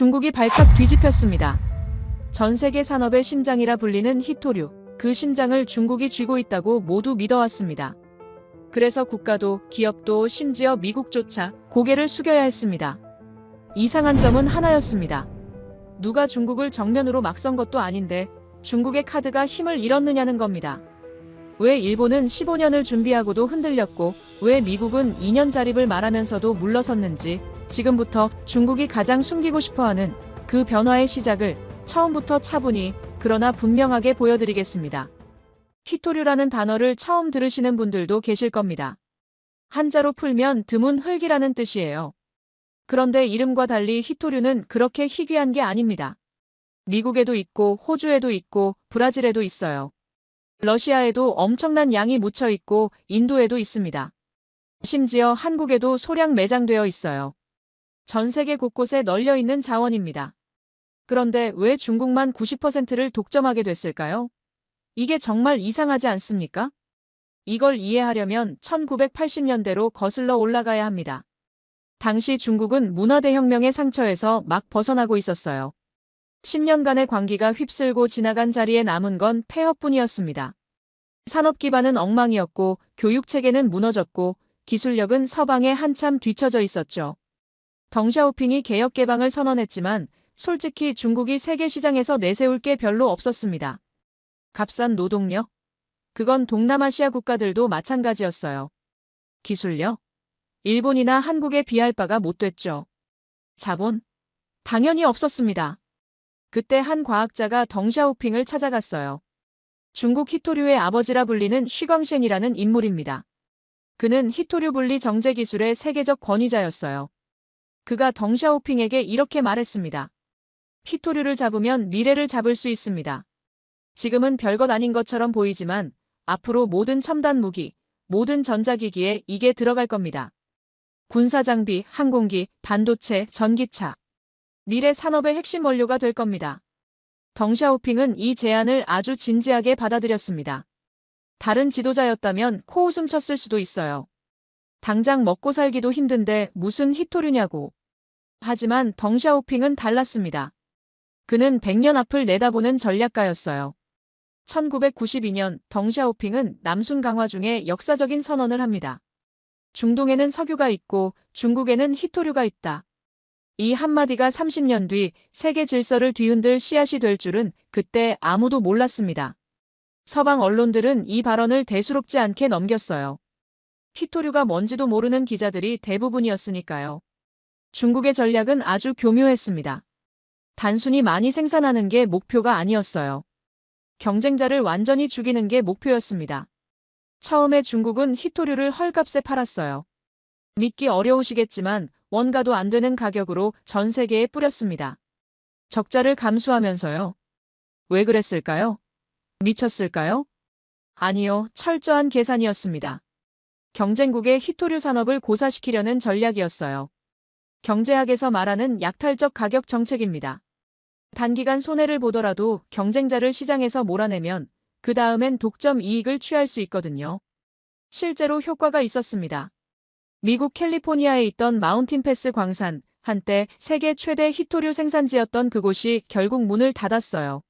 중국이 발칵 뒤집혔습니다. 전 세계 산업의 심장이라 불리는 히토류, 그 심장을 중국이 쥐고 있다고 모두 믿어왔습니다. 그래서 국가도 기업도 심지어 미국조차 고개를 숙여야 했습니다. 이상한 점은 하나였습니다. 누가 중국을 정면으로 막 선 것도 아닌데 중국의 카드가 힘을 잃었느냐는 겁니다. 왜 일본은 15년을 준비하고도 흔들렸고 왜 미국은 2년 자립을 말하면서도 물러섰는지 지금부터 중국이 가장 숨기고 싶어하는 그 변화의 시작을 처음부터 차분히 그러나 분명하게 보여드리겠습니다. 히토류라는 단어를 처음 들으시는 분들도 계실 겁니다. 한자로 풀면 드문 흙이라는 뜻이에요. 그런데 이름과 달리 히토류는 그렇게 희귀한 게 아닙니다. 미국에도 있고 호주에도 있고 브라질에도 있어요. 러시아에도 엄청난 양이 묻혀 있고 인도에도 있습니다. 심지어 한국에도 소량 매장되어 있어요. 전 세계 곳곳에 널려 있는 자원입니다. 그런데 왜 중국만 90%를 독점하게 됐을까요? 이게 정말 이상하지 않습니까? 이걸 이해하려면 1980년대로 거슬러 올라가야 합니다. 당시 중국은 문화대혁명의 상처에서 막 벗어나고 있었어요. 10년간의 광기가 휩쓸고 지나간 자리에 남은 건 폐허뿐이었습니다. 산업 기반은 엉망이었고 교육체계는 무너졌고 기술력은 서방에 한참 뒤처져 있었죠. 덩샤오핑이 개혁 개방을 선언했지만 솔직히 중국이 세계 시장에서 내세울 게 별로 없었습니다. 값싼 노동력? 그건 동남아시아 국가들도 마찬가지였어요. 기술력? 일본이나 한국에 비할 바가 못 됐죠. 자본? 당연히 없었습니다. 그때 한 과학자가 덩샤오핑을 찾아갔어요. 중국 히토류의 아버지라 불리는 쉬광셴이라는 인물입니다. 그는 히토류 분리 정제 기술의 세계적 권위자였어요. 그가 덩샤오핑에게 이렇게 말했습니다. 히토류를 잡으면 미래를 잡을 수 있습니다. 지금은 별것 아닌 것처럼 보이지만 앞으로 모든 첨단 무기, 모든 전자기기에 이게 들어갈 겁니다. 군사장비, 항공기, 반도체, 전기차. 미래 산업의 핵심 원료가 될 겁니다. 덩샤오핑은 이 제안을 아주 진지하게 받아들였습니다. 다른 지도자였다면 코웃음 쳤을 수도 있어요. 당장 먹고 살기도 힘든데 무슨 히토류냐고. 하지만 덩샤오핑은 달랐습니다. 그는 100년 앞을 내다보는 전략가였어요. 1992년 덩샤오핑은 남순 강화 중에 역사적인 선언을 합니다. 중동에는 석유가 있고 중국에는 히토류가 있다. 이 한마디가 30년 뒤 세계 질서를 뒤흔들 씨앗이 될 줄은 그때 아무도 몰랐습니다. 서방 언론들은 이 발언을 대수롭지 않게 넘겼어요. 히토류가 뭔지도 모르는 기자들이 대부분이었으니까요. 중국의 전략은 아주 교묘했습니다. 단순히 많이 생산하는 게 목표가 아니었어요. 경쟁자를 완전히 죽이는 게 목표였습니다. 처음에 중국은 히토류를 헐값에 팔았어요. 믿기 어려우시겠지만 원가도 안 되는 가격으로 전 세계에 뿌렸습니다. 적자를 감수하면서요. 왜 그랬을까요? 미쳤을까요? 아니요, 철저한 계산이었습니다. 경쟁국의 히토류 산업을 고사시키려는 전략이었어요. 경제학에서 말하는 약탈적 가격 정책입니다. 단기간 손해를 보더라도 경쟁자를 시장에서 몰아내면 그 다음엔 독점 이익을 취할 수 있거든요. 실제로 효과가 있었습니다. 미국 캘리포니아에 있던 마운틴 패스 광산, 한때 세계 최대 히토류 생산지였던 그곳이 결국 문을 닫았어요.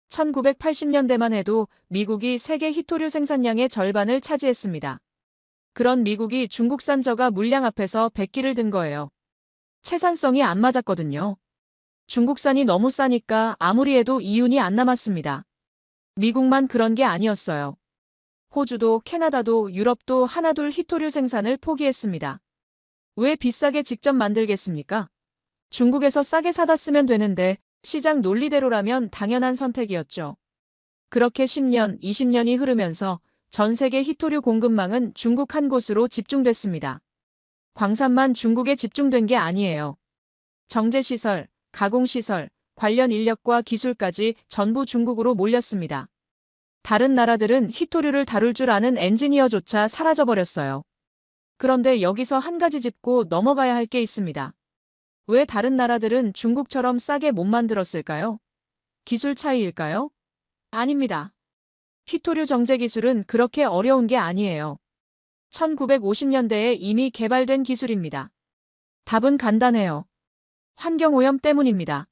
1980년대만 해도 미국이 세계 히토류 생산량의 절반을 차지했습니다. 그런 미국이 중국산 저가 물량 앞에서 백기를 든 거예요. 채산성이 안 맞았거든요. 중국산이 너무 싸니까 아무리 해도 이윤이 안 남았습니다. 미국만 그런 게 아니었어요. 호주도 캐나다도 유럽도 하나둘 히토류 생산을 포기했습니다. 왜 비싸게 직접 만들겠습니까? 중국에서 싸게 사다 쓰면 되는데 시장 논리대로라면 당연한 선택이었죠. 그렇게 10년, 20년이 흐르면서 전 세계 히토류 공급망은 중국 한 곳으로 집중됐습니다. 광산만 중국에 집중된 게 아니에요. 정제시설, 가공시설, 관련 인력과 기술까지 전부 중국으로 몰렸습니다. 다른 나라들은 히토류를 다룰 줄 아는 엔지니어조차 사라져버렸어요. 그런데 여기서 한 가지 짚고 넘어가야 할 게 있습니다. 왜 다른 나라들은 중국처럼 싸게 못 만들었을까요? 기술 차이일까요? 아닙니다. 히토류 정제 기술은 그렇게 어려운 게 아니에요. 1950년대에 이미 개발된 기술입니다. 답은 간단해요. 환경오염 때문입니다.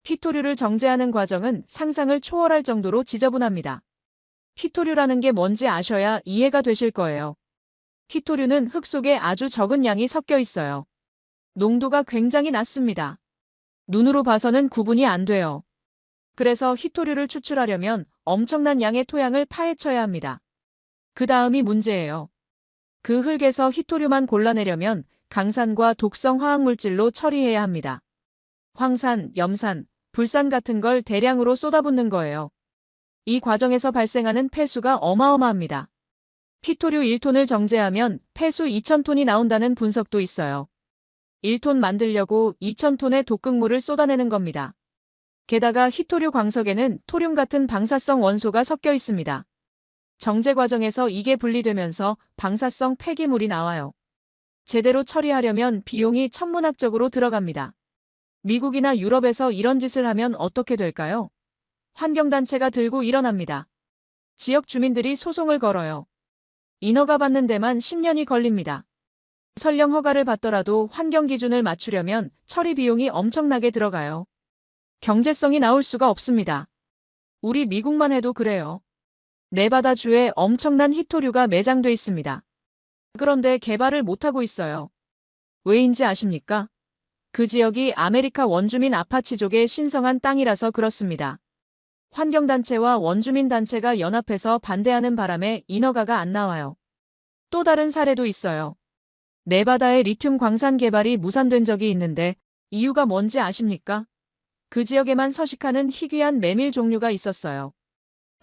히토류를 정제하는 과정은 상상을 초월할 정도로 지저분합니다. 히토류라는 게 뭔지 아셔야 이해가 되실 거예요. 히토류는 흙 속에 아주 적은 양이 섞여 있어요. 농도가 굉장히 낮습니다. 눈으로 봐서는 구분이 안 돼요. 그래서 히토류를 추출하려면 엄청난 양의 토양을 파헤쳐야 합니다. 그 다음이 문제예요. 그 흙에서 히토류만 골라내려면 강산과 독성 화학물질로 처리해야 합니다. 황산, 염산, 불산 같은 걸 대량으로 쏟아붓는 거예요. 이 과정에서 발생하는 폐수가 어마어마합니다. 히토류 1톤을 정제하면 폐수 2,000톤이 나온다는 분석도 있어요. 1톤 만들려고 2,000톤의 독극물을 쏟아내는 겁니다. 게다가 히토류 광석에는 토륨 같은 방사성 원소가 섞여 있습니다. 정제 과정에서 이게 분리되면서 방사성 폐기물이 나와요. 제대로 처리하려면 비용이 천문학적으로 들어갑니다. 미국이나 유럽에서 이런 짓을 하면 어떻게 될까요? 환경단체가 들고 일어납니다. 지역 주민들이 소송을 걸어요. 인허가 받는 데만 10년이 걸립니다. 설령 허가를 받더라도 환경 기준을 맞추려면 처리 비용이 엄청나게 들어가요. 경제성이 나올 수가 없습니다. 우리 미국만 해도 그래요. 네바다주에 엄청난 히토류가 매장돼 있습니다. 그런데 개발을 못하고 있어요. 왜인지 아십니까? 그 지역이 아메리카 원주민 아파치족의 신성한 땅이라서 그렇습니다. 환경단체와 원주민단체가 연합해서 반대하는 바람에 인허가가 안 나와요. 또 다른 사례도 있어요. 네바다의 리튬 광산 개발이 무산된 적이 있는데 이유가 뭔지 아십니까? 그 지역에만 서식하는 희귀한 메밀 종류가 있었어요.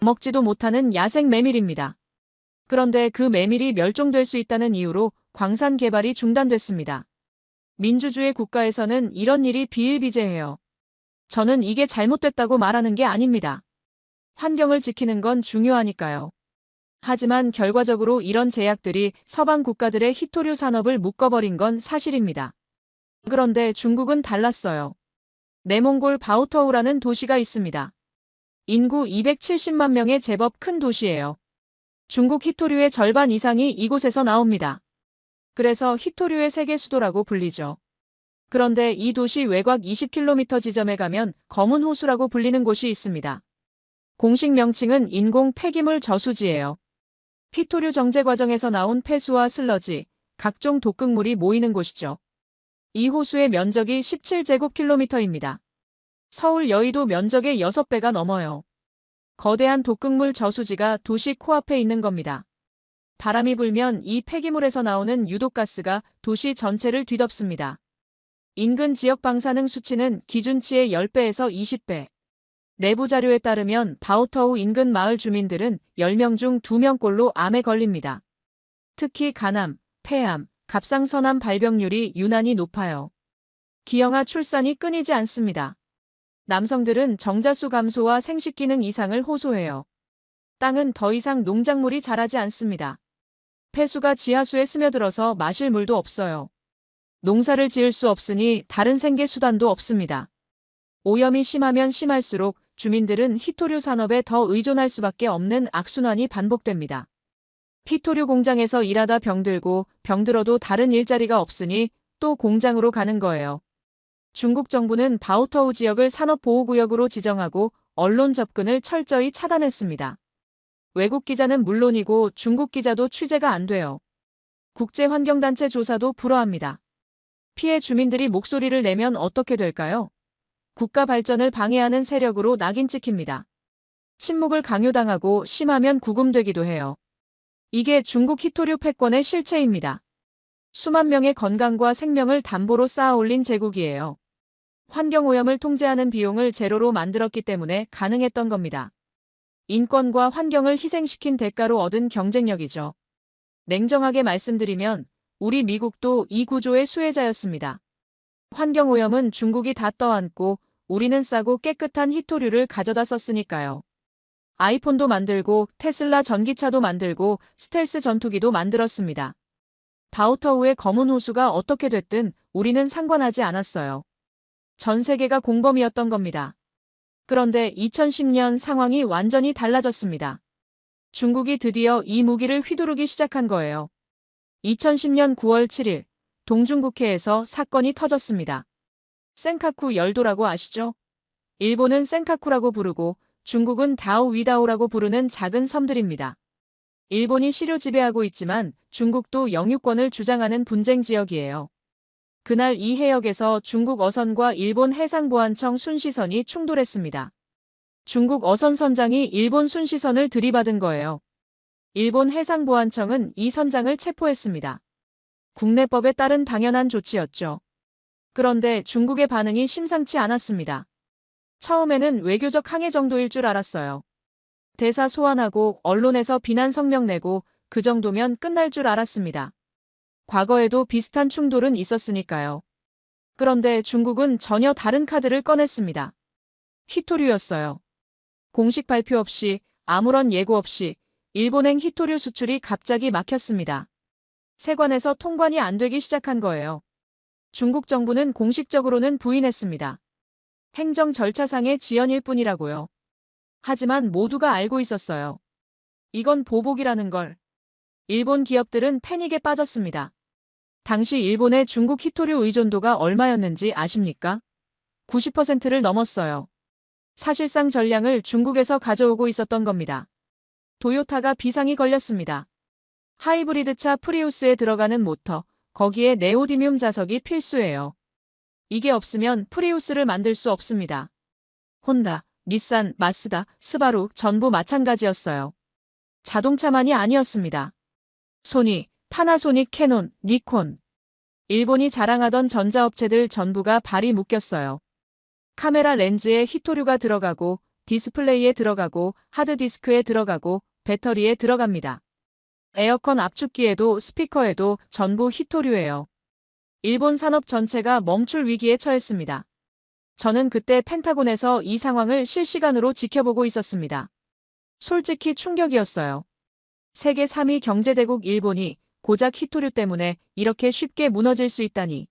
먹지도 못하는 야생 메밀입니다. 그런데 그 메밀이 멸종될 수 있다는 이유로 광산 개발이 중단됐습니다. 민주주의 국가에서는 이런 일이 비일비재해요. 저는 이게 잘못됐다고 말하는 게 아닙니다. 환경을 지키는 건 중요하니까요. 하지만 결과적으로 이런 제약들이 서방 국가들의 히토류 산업을 묶어버린 건 사실입니다. 그런데 중국은 달랐어요. 내몽골 바오터우라는 도시가 있습니다. 인구 270만 명의 제법 큰 도시예요. 중국 히토류의 절반 이상이 이곳에서 나옵니다. 그래서 히토류의 세계 수도라고 불리죠. 그런데 이 도시 외곽 20km 지점에 가면 검은 호수라고 불리는 곳이 있습니다. 공식 명칭은 인공 폐기물 저수지예요. 히토류 정제 과정에서 나온 폐수와 슬러지, 각종 독극물이 모이는 곳이죠. 이 호수의 면적이 17제곱킬로미터입니다. 서울 여의도 면적의 6배가 넘어요. 거대한 독극물 저수지가 도시 코앞에 있는 겁니다. 바람이 불면 이 폐기물에서 나오는 유독가스가 도시 전체를 뒤덮습니다. 인근 지역 방사능 수치는 기준치의 10배에서 20배. 내부 자료에 따르면 바오터우 인근 마을 주민들은 10명 중 2명꼴로 암에 걸립니다. 특히 간암, 폐암, 갑상선암 발병률이 유난히 높아요. 기형아 출산이 끊이지 않습니다. 남성들은 정자수 감소와 생식 기능 이상을 호소해요. 땅은 더 이상 농작물이 자라지 않습니다. 폐수가 지하수에 스며들어서 마실 물도 없어요. 농사를 지을 수 없으니 다른 생계 수단도 없습니다. 오염이 심하면 심할수록 주민들은 히토류 산업에 더 의존할 수밖에 없는 악순환이 반복됩니다. 히토류 공장에서 일하다 병들고 병들어도 다른 일자리가 없으니 또 공장으로 가는 거예요. 중국 정부는 바오터우 지역을 산업보호구역으로 지정하고 언론 접근을 철저히 차단했습니다. 외국 기자는 물론이고 중국 기자도 취재가 안 돼요. 국제환경단체 조사도 불허합니다. 피해 주민들이 목소리를 내면 어떻게 될까요? 국가 발전을 방해하는 세력으로 낙인 찍힙니다. 침묵을 강요당하고 심하면 구금되기도 해요. 이게 중국 히토류 패권의 실체입니다. 수만 명의 건강과 생명을 담보로 쌓아올린 제국이에요. 환경오염을 통제하는 비용을 제로로 만들었기 때문에 가능했던 겁니다. 인권과 환경을 희생시킨 대가로 얻은 경쟁력이죠. 냉정하게 말씀드리면 우리 미국도 이 구조의 수혜자였습니다. 환경오염은 중국이 다 떠안고 우리는 싸고 깨끗한 히토류를 가져다 썼으니까요. 아이폰도 만들고 테슬라 전기차도 만들고 스텔스 전투기도 만들었습니다. 바오터우의 검은 호수가 어떻게 됐든 우리는 상관하지 않았어요. 전 세계가 공범이었던 겁니다. 그런데 2010년 상황이 완전히 달라졌습니다. 중국이 드디어 이 무기를 휘두르기 시작한 거예요. 2010년 9월 7일 동중국해에서 사건이 터졌습니다. 센카쿠 열도라고 아시죠? 일본은 센카쿠라고 부르고 중국은 다오위다오라고 부르는 작은 섬들입니다. 일본이 시료 지배하고 있지만 중국도 영유권을 주장하는 분쟁 지역이에요. 그날 이 해역에서 중국 어선과 일본 해상보안청 순시선이 충돌했습니다. 중국 어선 선장이 일본 순시선을 들이받은 거예요. 일본 해상보안청은 이 선장을 체포했습니다. 국내법에 따른 당연한 조치였죠. 그런데 중국의 반응이 심상치 않았습니다. 처음에는 외교적 항해 정도일 줄 알았어요. 대사 소환하고 언론에서 비난 성명 내고 그 정도면 끝날 줄 알았습니다. 과거에도 비슷한 충돌은 있었으니까요. 그런데 중국은 전혀 다른 카드를 꺼냈습니다. 히토류였어요. 공식 발표 없이 아무런 예고 없이 일본행 히토류 수출이 갑자기 막혔습니다. 세관에서 통관이 안 되기 시작한 거예요. 중국 정부는 공식적으로는 부인했습니다. 행정 절차상의 지연일 뿐이라고요. 하지만 모두가 알고 있었어요. 이건 보복이라는 걸. 일본 기업들은 패닉에 빠졌습니다. 당시 일본의 중국 히토류 의존도가 얼마였는지 아십니까? 90%를 넘었어요. 사실상 전량을 중국에서 가져오고 있었던 겁니다. 도요타가 비상이 걸렸습니다. 하이브리드차 프리우스에 들어가는 모터, 거기에 네오디뮴 자석이 필수예요. 이게 없으면 프리우스를 만들 수 없습니다. 혼다, 닛산, 마쓰다, 스바루 전부 마찬가지였어요. 자동차만이 아니었습니다. 소니, 파나소닉, 캐논, 니콘. 일본이 자랑하던 전자업체들 전부가 발이 묶였어요. 카메라 렌즈에 히토류가 들어가고 디스플레이에 들어가고 하드디스크에 들어가고 배터리에 들어갑니다. 에어컨 압축기에도 스피커에도 전부 히토류예요. 일본 산업 전체가 멈출 위기에 처했습니다. 저는 그때 펜타곤에서 이 상황을 실시간으로 지켜보고 있었습니다. 솔직히 충격이었어요. 세계 3위 경제대국 일본이 고작 히토류 때문에 이렇게 쉽게 무너질 수 있다니.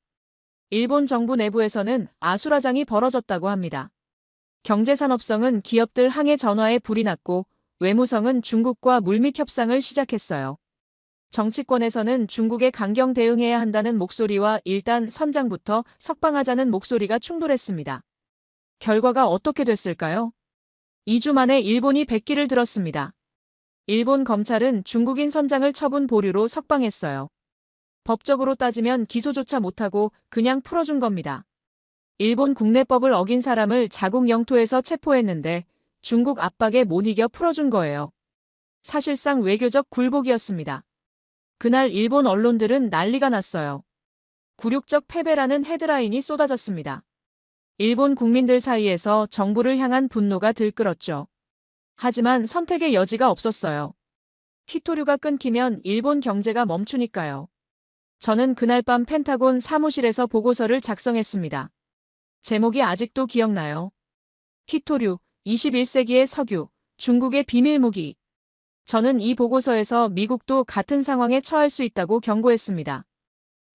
일본 정부 내부에서는 아수라장이 벌어졌다고 합니다. 경제산업성은 기업들 항해 전화에 불이 났고 외무성은 중국과 물밑 협상을 시작했어요. 정치권에서는 중국에 강경 대응해야 한다는 목소리와 일단 선장부터 석방하자는 목소리가 충돌했습니다. 결과가 어떻게 됐을까요? 2주 만에 일본이 백기를 들었습니다. 일본 검찰은 중국인 선장을 처분 보류로 석방했어요. 법적으로 따지면 기소조차 못하고 그냥 풀어준 겁니다. 일본 국내법을 어긴 사람을 자국 영토에서 체포했는데 중국 압박에 못 이겨 풀어준 거예요. 사실상 외교적 굴복이었습니다. 그날 일본 언론들은 난리가 났어요. 굴욕적 패배라는 헤드라인이 쏟아졌습니다. 일본 국민들 사이에서 정부를 향한 분노가 들끓었죠. 하지만 선택의 여지가 없었어요. 히토류가 끊기면 일본 경제가 멈추니까요. 저는 그날 밤 펜타곤 사무실에서 보고서를 작성했습니다. 제목이 아직도 기억나요. 히토류, 21세기의 석유, 중국의 비밀무기. 저는 이 보고서에서 미국도 같은 상황에 처할 수 있다고 경고했습니다.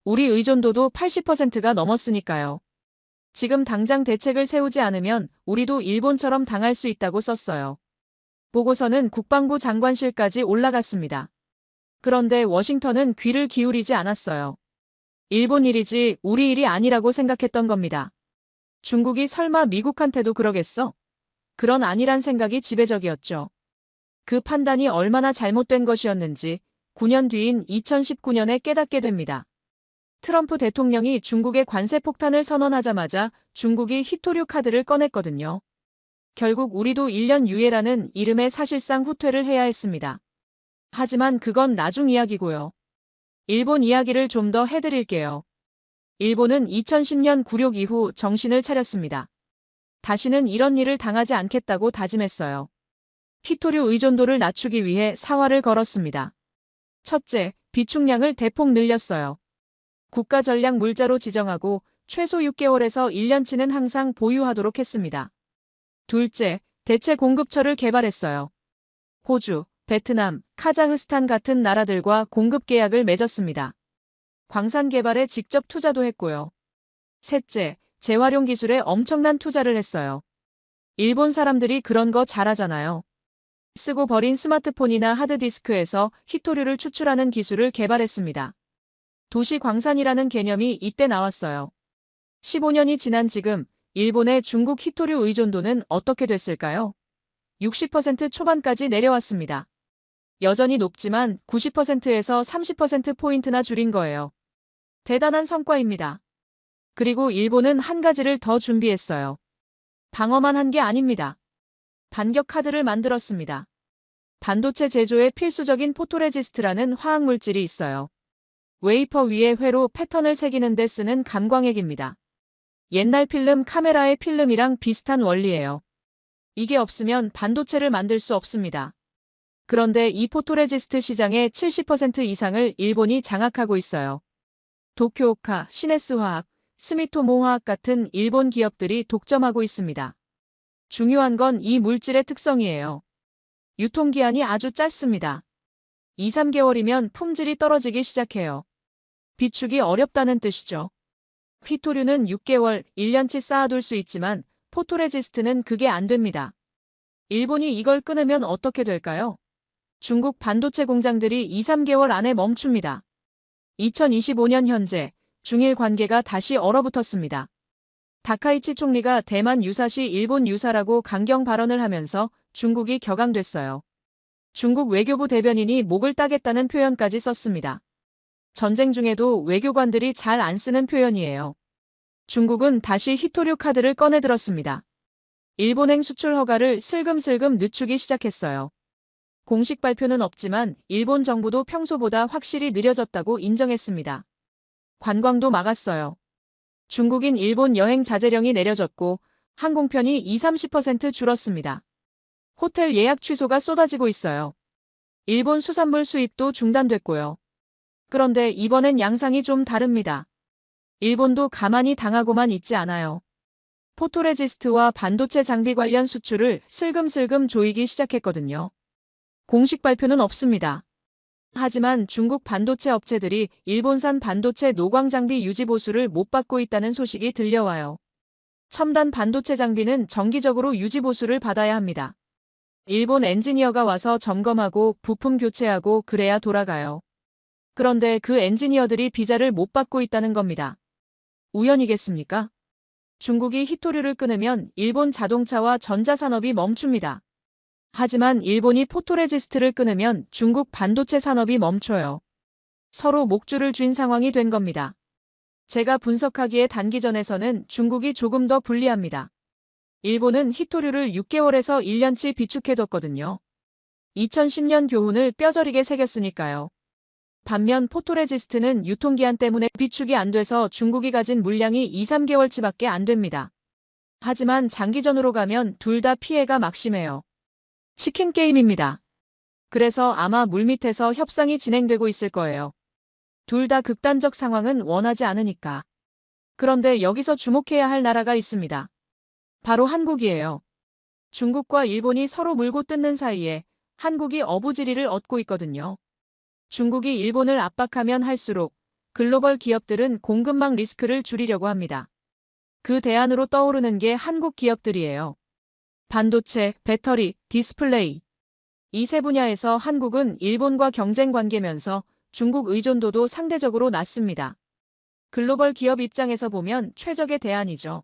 우리 의존도도 80%가 넘었으니까요. 지금 당장 대책을 세우지 않으면 우리도 일본처럼 당할 수 있다고 썼어요. 보고서는 국방부 장관실까지 올라갔습니다. 그런데 워싱턴은 귀를 기울이지 않았어요. 일본 일이지 우리 일이 아니라고 생각했던 겁니다. 중국이 설마 미국한테도 그러겠어? 그런 아니란 생각이 지배적이었죠. 그 판단이 얼마나 잘못된 것이었는지 9년 뒤인 2019년에 깨닫게 됩니다. 트럼프 대통령이 중국의 관세 폭탄을 선언하자마자 중국이 히토류 카드를 꺼냈거든요. 결국 우리도 1년 유예라는 이름의 사실상 후퇴를 해야 했습니다. 하지만 그건 나중 이야기고요. 일본 이야기를 좀 더 해드릴게요. 일본은 2010년 굴욕 이후 정신을 차렸습니다. 다시는 이런 일을 당하지 않겠다고 다짐했어요. 히토류 의존도를 낮추기 위해 사활을 걸었습니다. 첫째, 비축량을 대폭 늘렸어요. 국가 전략 물자로 지정하고 최소 6개월에서 1년치는 항상 보유하도록 했습니다. 둘째, 대체 공급처를 개발했어요. 호주, 베트남, 카자흐스탄 같은 나라들과 공급 계약을 맺었습니다. 광산 개발에 직접 투자도 했고요. 셋째, 재활용 기술에 엄청난 투자를 했어요. 일본 사람들이 그런 거 잘하잖아요. 쓰고 버린 스마트폰이나 하드디스크에서 히토류를 추출하는 기술을 개발했습니다. 도시 광산이라는 개념이 이때 나왔어요. 15년이 지난 지금 일본의 중국 히토류 의존도는 어떻게 됐을까요? 60% 초반까지 내려왔습니다. 여전히 높지만 90%에서 30%포인트나 줄인 거예요. 대단한 성과입니다. 그리고 일본은 한 가지를 더 준비했어요. 방어만 한 게 아닙니다. 반격 카드를 만들었습니다. 반도체 제조에 필수적인 포토레지스트라는 화학물질이 있어요. 웨이퍼 위에 회로 패턴을 새기는 데 쓰는 감광액입니다. 옛날 필름 카메라의 필름이랑 비슷한 원리예요. 이게 없으면 반도체를 만들 수 없습니다. 그런데 이 포토레지스트 시장의 70% 이상을 일본이 장악하고 있어요. 도쿄오카, 시네스화학, 스미토모화학 같은 일본 기업들이 독점하고 있습니다. 중요한 건 이 물질의 특성이에요. 유통기한이 아주 짧습니다. 2, 3개월이면 품질이 떨어지기 시작해요. 비축이 어렵다는 뜻이죠. 히토류는 6개월, 1년치 쌓아둘 수 있지만 포토레지스트는 그게 안 됩니다. 일본이 이걸 끊으면 어떻게 될까요? 중국 반도체 공장들이 2, 3개월 안에 멈춥니다. 2025년 현재 중일 관계가 다시 얼어붙었습니다. 다카이치 총리가 대만 유사시 일본 유사라고 강경 발언을 하면서 중국이 격앙됐어요. 중국 외교부 대변인이 목을 따겠다는 표현까지 썼습니다. 전쟁 중에도 외교관들이 잘 안 쓰는 표현이에요. 중국은 다시 히토류 카드를 꺼내들었습니다. 일본행 수출 허가를 슬금슬금 늦추기 시작했어요. 공식 발표는 없지만 일본 정부도 평소보다 확실히 느려졌다고 인정했습니다. 관광도 막았어요. 중국인 일본 여행 자제령이 내려졌고 항공편이 20-30% 줄었습니다. 호텔 예약 취소가 쏟아지고 있어요. 일본 수산물 수입도 중단됐고요. 그런데 이번엔 양상이 좀 다릅니다. 일본도 가만히 당하고만 있지 않아요. 포토레지스트와 반도체 장비 관련 수출을 슬금슬금 조이기 시작했거든요. 공식 발표는 없습니다. 하지만 중국 반도체 업체들이 일본산 반도체 노광 장비 유지 보수를 못 받고 있다는 소식이 들려와요. 첨단 반도체 장비는 정기적으로 유지 보수를 받아야 합니다. 일본 엔지니어가 와서 점검하고 부품 교체하고 그래야 돌아가요. 그런데 그 엔지니어들이 비자를 못 받고 있다는 겁니다. 우연이겠습니까? 중국이 히토류를 끊으면 일본 자동차와 전자산업이 멈춥니다. 하지만 일본이 포토레지스트를 끊으면 중국 반도체 산업이 멈춰요. 서로 목줄을 쥔 상황이 된 겁니다. 제가 분석하기에 단기전에서는 중국이 조금 더 불리합니다. 일본은 히토류를 6개월에서 1년치 비축해뒀거든요. 2010년 교훈을 뼈저리게 새겼으니까요. 반면 포토레지스트는 유통기한 때문에 비축이 안 돼서 중국이 가진 물량이 2, 3개월치밖에 안 됩니다. 하지만 장기전으로 가면 둘 다 피해가 막심해요. 치킨 게임입니다. 그래서 아마 물밑에서 협상이 진행되고 있을 거예요. 둘 다 극단적 상황은 원하지 않으니까. 그런데 여기서 주목해야 할 나라가 있습니다. 바로 한국이에요. 중국과 일본이 서로 물고 뜯는 사이에 한국이 어부지리를 얻고 있거든요. 중국이 일본을 압박하면 할수록 글로벌 기업들은 공급망 리스크를 줄이려고 합니다. 그 대안으로 떠오르는 게 한국 기업들이에요. 반도체, 배터리, 디스플레이. 이 세 분야에서 한국은 일본과 경쟁 관계면서 중국 의존도도 상대적으로 낮습니다. 글로벌 기업 입장에서 보면 최적의 대안이죠.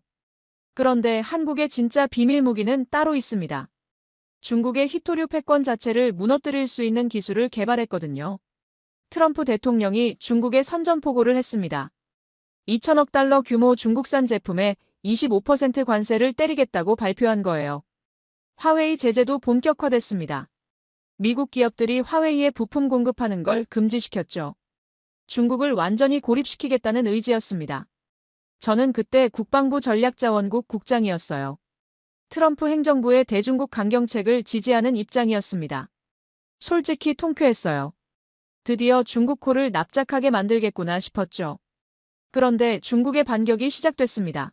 그런데 한국의 진짜 비밀 무기는 따로 있습니다. 중국의 히토류 패권 자체를 무너뜨릴 수 있는 기술을 개발했거든요. 트럼프 대통령이 중국에 선전포고를 했습니다. 2천억 달러 규모 중국산 제품에 25% 관세를 때리겠다고 발표한 거예요. 화웨이 제재도 본격화됐습니다. 미국 기업들이 화웨이에 부품 공급하는 걸 금지시켰죠. 중국을 완전히 고립시키겠다는 의지였습니다. 저는 그때 국방부 전략자원국 국장이었어요. 트럼프 행정부의 대중국 강경책을 지지하는 입장이었습니다. 솔직히 통쾌했어요. 드디어 중국 코를 납작하게 만들겠구나 싶었죠. 그런데 중국의 반격이 시작됐습니다.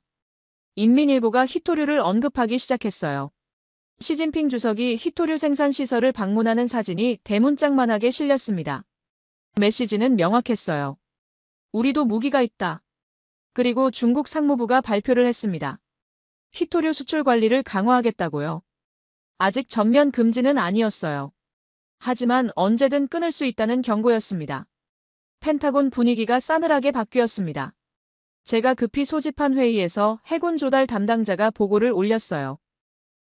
인민일보가 히토류를 언급하기 시작했어요. 시진핑 주석이 히토류 생산 시설을 방문하는 사진이 대문짝만하게 실렸습니다. 메시지는 명확했어요. 우리도 무기가 있다. 그리고 중국 상무부가 발표를 했습니다. 히토류 수출 관리를 강화하겠다고요. 아직 전면 금지는 아니었어요. 하지만 언제든 끊을 수 있다는 경고였습니다. 펜타곤 분위기가 싸늘하게 바뀌었습니다. 제가 급히 소집한 회의에서 해군 조달 담당자가 보고를 올렸어요.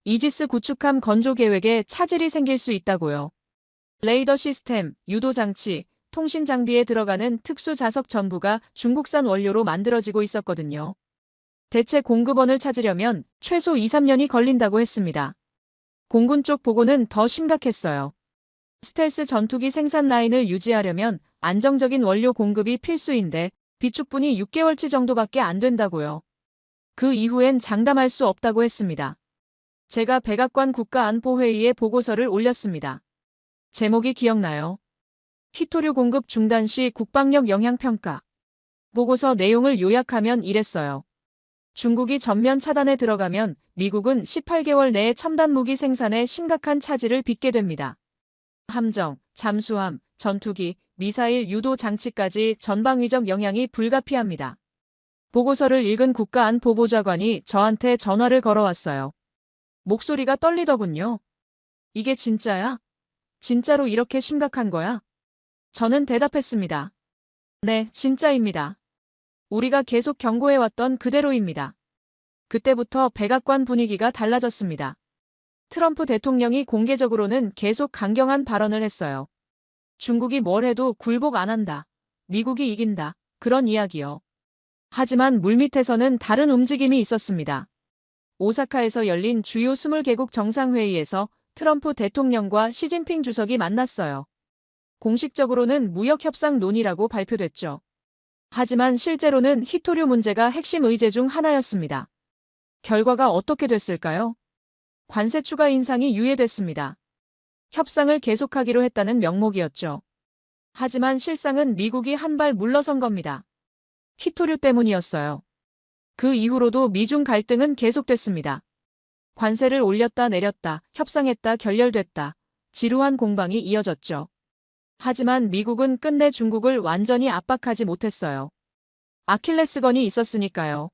이지스 구축함 건조 계획에 차질이 생길 수 있다고요. 레이더 시스템, 유도 장치, 통신 장비에 들어가는 특수 자석 전부가 중국산 원료로 만들어지고 있었거든요. 대체 공급원을 찾으려면 최소 2, 3년이 걸린다고 했습니다. 공군 쪽 보고는 더 심각했어요. 스텔스 전투기 생산 라인을 유지하려면 안정적인 원료 공급이 필수인데 비축분이 6개월치 정도밖에 안 된다고요. 그 이후엔 장담할 수 없다고 했습니다. 제가 백악관 국가안보회의에 보고서를 올렸습니다. 제목이 기억나요? 히토류 공급 중단 시 국방력 영향평가. 보고서 내용을 요약하면 이랬어요. 중국이 전면 차단에 들어가면 미국은 18개월 내에 첨단 무기 생산에 심각한 차질을 빚게 됩니다. 함정, 잠수함, 전투기, 미사일 유도 장치까지 전방위적 영향이 불가피합니다. 보고서를 읽은 국가안보보좌관이 저한테 전화를 걸어왔어요. 목소리가 떨리더군요. 이게 진짜야? 진짜로 이렇게 심각한 거야? 저는 대답했습니다. 네, 진짜입니다. 우리가 계속 경고해왔던 그대로입니다. 그때부터 백악관 분위기가 달라졌습니다. 트럼프 대통령이 공개적으로는 계속 강경한 발언을 했어요. 중국이 뭘 해도 굴복 안 한다. 미국이 이긴다. 그런 이야기요. 하지만 물밑에서는 다른 움직임이 있었습니다. 오사카에서 열린 주요 20개국 정상회의에서 트럼프 대통령과 시진핑 주석이 만났어요. 공식적으로는 무역협상 논의라고 발표됐죠. 하지만 실제로는 히토류 문제가 핵심 의제 중 하나였습니다. 결과가 어떻게 됐을까요? 관세 추가 인상이 유예됐습니다. 협상을 계속하기로 했다는 명목이었죠. 하지만 실상은 미국이 한 발 물러선 겁니다. 히토류 때문이었어요. 그 이후로도 미중 갈등은 계속됐습니다. 관세를 올렸다 내렸다, 협상했다 결렬됐다. 지루한 공방이 이어졌죠. 하지만 미국은 끝내 중국을 완전히 압박하지 못했어요. 아킬레스건이 있었으니까요.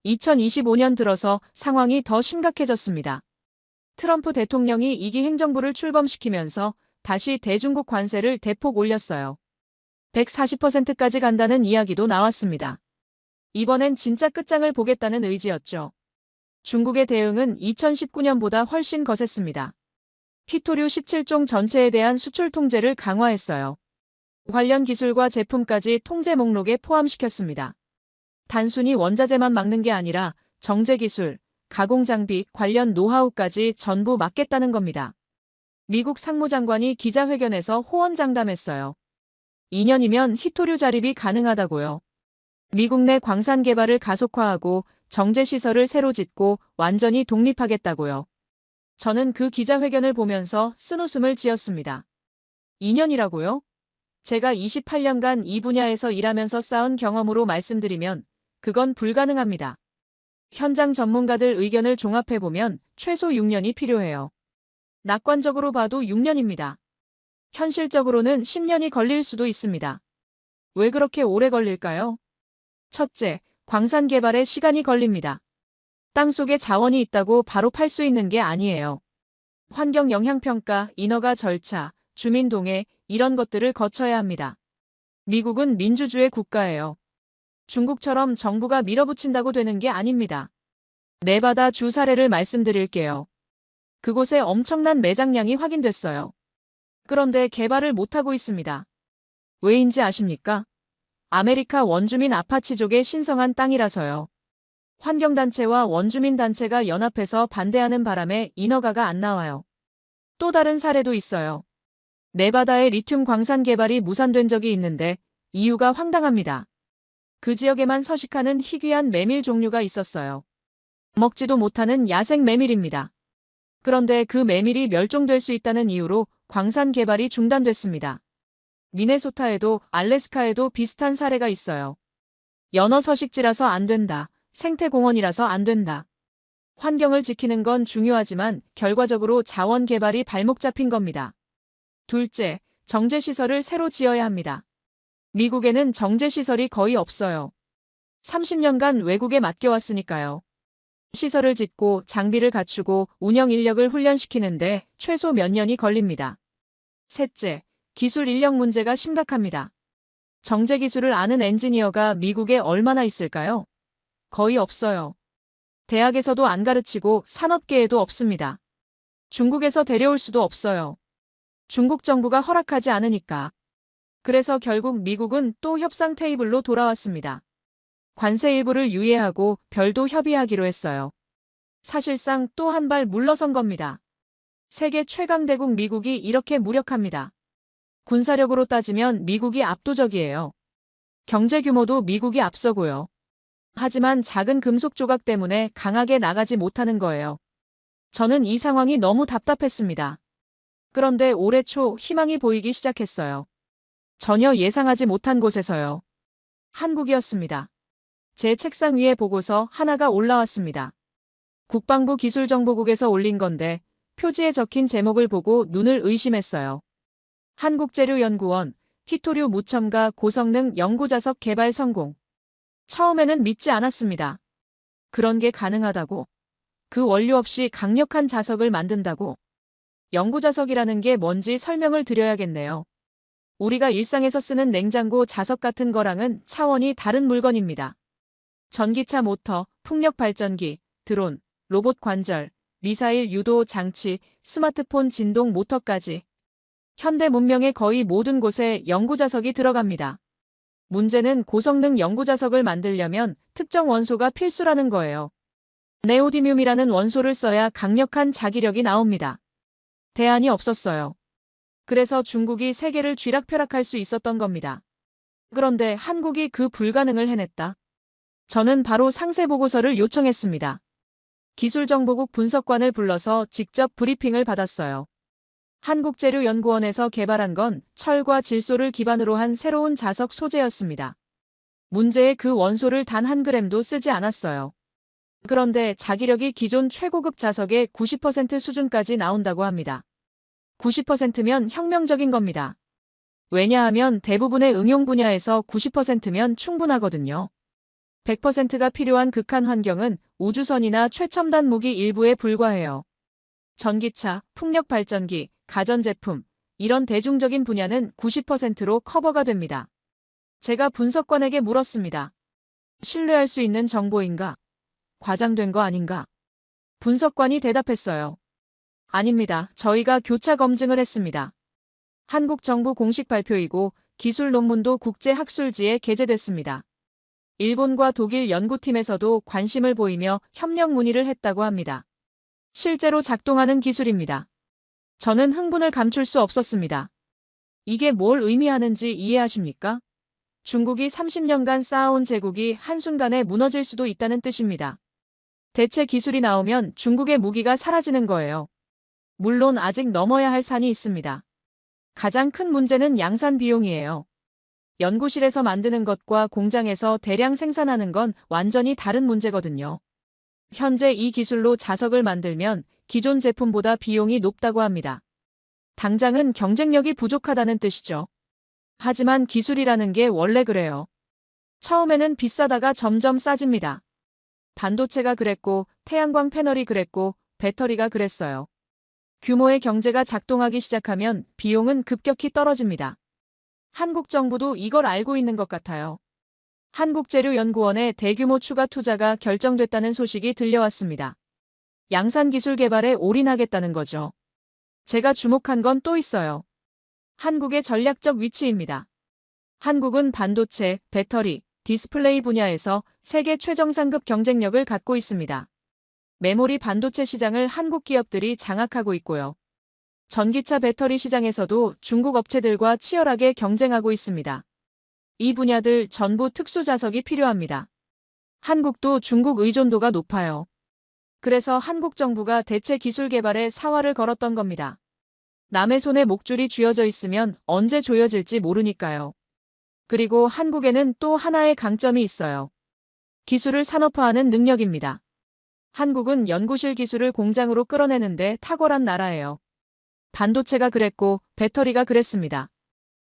2025년 들어서 상황이 더 심각해졌습니다. 트럼프 대통령이 2기 행정부를 출범시키면서 다시 대중국 관세를 대폭 올렸어요. 140%까지 간다는 이야기도 나왔습니다. 이번엔 진짜 끝장을 보겠다는 의지였죠. 중국의 대응은 2019년보다 훨씬 거셌습니다. 히토류 17종 전체에 대한 수출 통제를 강화했어요. 관련 기술과 제품까지 통제 목록에 포함시켰습니다. 단순히 원자재만 막는 게 아니라 정제 기술, 가공 장비, 관련 노하우까지 전부 막겠다는 겁니다. 미국 상무장관이 기자회견에서 호언장담했어요. 2년이면 히토류 자립이 가능하다고요. 미국 내 광산 개발을 가속화하고 정제시설을 새로 짓고 완전히 독립하겠다고요. 저는 그 기자회견을 보면서 쓴웃음을 지었습니다. 2년이라고요? 제가 28년간 이 분야에서 일하면서 쌓은 경험으로 말씀드리면 그건 불가능합니다. 현장 전문가들 의견을 종합해보면 최소 6년이 필요해요. 낙관적으로 봐도 6년입니다. 현실적으로는 10년이 걸릴 수도 있습니다. 왜 그렇게 오래 걸릴까요? 첫째, 광산 개발에 시간이 걸립니다. 땅속에 자원이 있다고 바로 팔 수 있는 게 아니에요. 환경 영향평가, 인허가 절차, 주민 동의, 이런 것들을 거쳐야 합니다. 미국은 민주주의 국가예요. 중국처럼 정부가 밀어붙인다고 되는 게 아닙니다. 네바다 주 사례를 말씀드릴게요. 그곳에 엄청난 매장량이 확인됐어요. 그런데 개발을 못하고 있습니다. 왜인지 아십니까? 아메리카 원주민 아파치족의 신성한 땅이라서요. 환경단체와 원주민단체가 연합해서 반대하는 바람에 인허가가 안 나와요. 또 다른 사례도 있어요. 네바다의 리튬 광산 개발이 무산된 적이 있는데 이유가 황당합니다. 그 지역에만 서식하는 희귀한 메밀 종류가 있었어요. 먹지도 못하는 야생 메밀입니다. 그런데 그 메밀이 멸종될 수 있다는 이유로 광산 개발이 중단됐습니다. 미네소타에도 알래스카에도 비슷한 사례가 있어요. 연어 서식지라서 안 된다. 생태공원이라서 안 된다. 환경을 지키는 건 중요하지만 결과적으로 자원 개발이 발목 잡힌 겁니다. 둘째, 정제시설을 새로 지어야 합니다. 미국에는 정제시설이 거의 없어요. 30년간 외국에 맡겨왔으니까요. 시설을 짓고 장비를 갖추고 운영 인력을 훈련시키는데 최소 몇 년이 걸립니다. 셋째, 기술 인력 문제가 심각합니다. 정제 기술을 아는 엔지니어가 미국에 얼마나 있을까요? 거의 없어요. 대학에서도 안 가르치고 산업계에도 없습니다. 중국에서 데려올 수도 없어요. 중국 정부가 허락하지 않으니까. 그래서 결국 미국은 또 협상 테이블로 돌아왔습니다. 관세 일부를 유예하고 별도 협의하기로 했어요. 사실상 또 한 발 물러선 겁니다. 세계 최강대국 미국이 이렇게 무력합니다. 군사력으로 따지면 미국이 압도적이에요. 경제 규모도 미국이 앞서고요. 하지만 작은 금속 조각 때문에 강하게 나가지 못하는 거예요. 저는 이 상황이 너무 답답했습니다. 그런데 올해 초 희망이 보이기 시작했어요. 전혀 예상하지 못한 곳에서요. 한국이었습니다. 제 책상 위에 보고서 하나가 올라왔습니다. 국방부 기술정보국에서 올린 건데 표지에 적힌 제목을 보고 눈을 의심했어요. 한국재료연구원, 히토류 무첨가 고성능 연구자석 개발 성공. 처음에는 믿지 않았습니다. 그런 게 가능하다고? 그 원료 없이 강력한 자석을 만든다고? 연구자석이라는 게 뭔지 설명을 드려야겠네요. 우리가 일상에서 쓰는 냉장고 자석 같은 거랑은 차원이 다른 물건입니다. 전기차 모터, 풍력 발전기, 드론, 로봇 관절, 미사일 유도 장치, 스마트폰 진동 모터까지. 현대 문명의 거의 모든 곳에 연구자석이 들어갑니다. 문제는 고성능 연구자석을 만들려면 특정 원소가 필수라는 거예요. 네오디뮴이라는 원소를 써야 강력한 자기력이 나옵니다. 대안이 없었어요. 그래서 중국이 세계를 쥐락펴락할 수 있었던 겁니다. 그런데 한국이 그 불가능을 해냈다. 저는 바로 상세 보고서를 요청했습니다. 기술정보국 분석관을 불러서 직접 브리핑을 받았어요. 한국재료연구원에서 개발한 건 철과 질소를 기반으로 한 새로운 자석 소재였습니다. 문제의 그 원소를 단 한 그램도 쓰지 않았어요. 그런데 자기력이 기존 최고급 자석의 90% 수준까지 나온다고 합니다. 90%면 혁명적인 겁니다. 왜냐하면 대부분의 응용 분야에서 90%면 충분하거든요. 100%가 필요한 극한 환경은 우주선이나 최첨단 무기 일부에 불과해요. 전기차, 풍력 발전기, 가전제품, 이런 대중적인 분야는 90%로 커버가 됩니다. 제가 분석관에게 물었습니다. 신뢰할 수 있는 정보인가? 과장된 거 아닌가? 분석관이 대답했어요. 아닙니다. 저희가 교차 검증을 했습니다. 한국 정부 공식 발표이고 기술 논문도 국제학술지에 게재됐습니다. 일본과 독일 연구팀에서도 관심을 보이며 협력 문의를 했다고 합니다. 실제로 작동하는 기술입니다. 저는 흥분을 감출 수 없었습니다. 이게 뭘 의미하는지 이해하십니까? 중국이 30년간 쌓아온 제국이 한순간에 무너질 수도 있다는 뜻입니다. 대체 기술이 나오면 중국의 무기가 사라지는 거예요. 물론 아직 넘어야 할 산이 있습니다. 가장 큰 문제는 양산 비용이에요. 연구실에서 만드는 것과 공장에서 대량 생산하는 건 완전히 다른 문제거든요. 현재 이 기술로 자석을 만들면 기존 제품보다 비용이 높다고 합니다. 당장은 경쟁력이 부족하다는 뜻이죠. 하지만 기술이라는 게 원래 그래요. 처음에는 비싸다가 점점 싸집니다. 반도체가 그랬고, 태양광 패널이 그랬고, 배터리가 그랬어요. 규모의 경제가 작동하기 시작하면 비용은 급격히 떨어집니다. 한국 정부도 이걸 알고 있는 것 같아요. 한국재료연구원의 대규모 추가 투자가 결정됐다는 소식이 들려왔습니다. 양산 기술 개발에 올인하겠다는 거죠. 제가 주목한 건 또 있어요. 한국의 전략적 위치입니다. 한국은 반도체, 배터리, 디스플레이 분야에서 세계 최정상급 경쟁력을 갖고 있습니다. 메모리 반도체 시장을 한국 기업들이 장악하고 있고요. 전기차 배터리 시장에서도 중국 업체들과 치열하게 경쟁하고 있습니다. 이 분야들 전부 특수 자석이 필요합니다. 한국도 중국 의존도가 높아요. 그래서 한국 정부가 대체 기술 개발에 사활을 걸었던 겁니다. 남의 손에 목줄이 쥐어져 있으면 언제 조여질지 모르니까요. 그리고 한국에는 또 하나의 강점이 있어요. 기술을 산업화하는 능력입니다. 한국은 연구실 기술을 공장으로 끌어내는데 탁월한 나라예요. 반도체가 그랬고 배터리가 그랬습니다.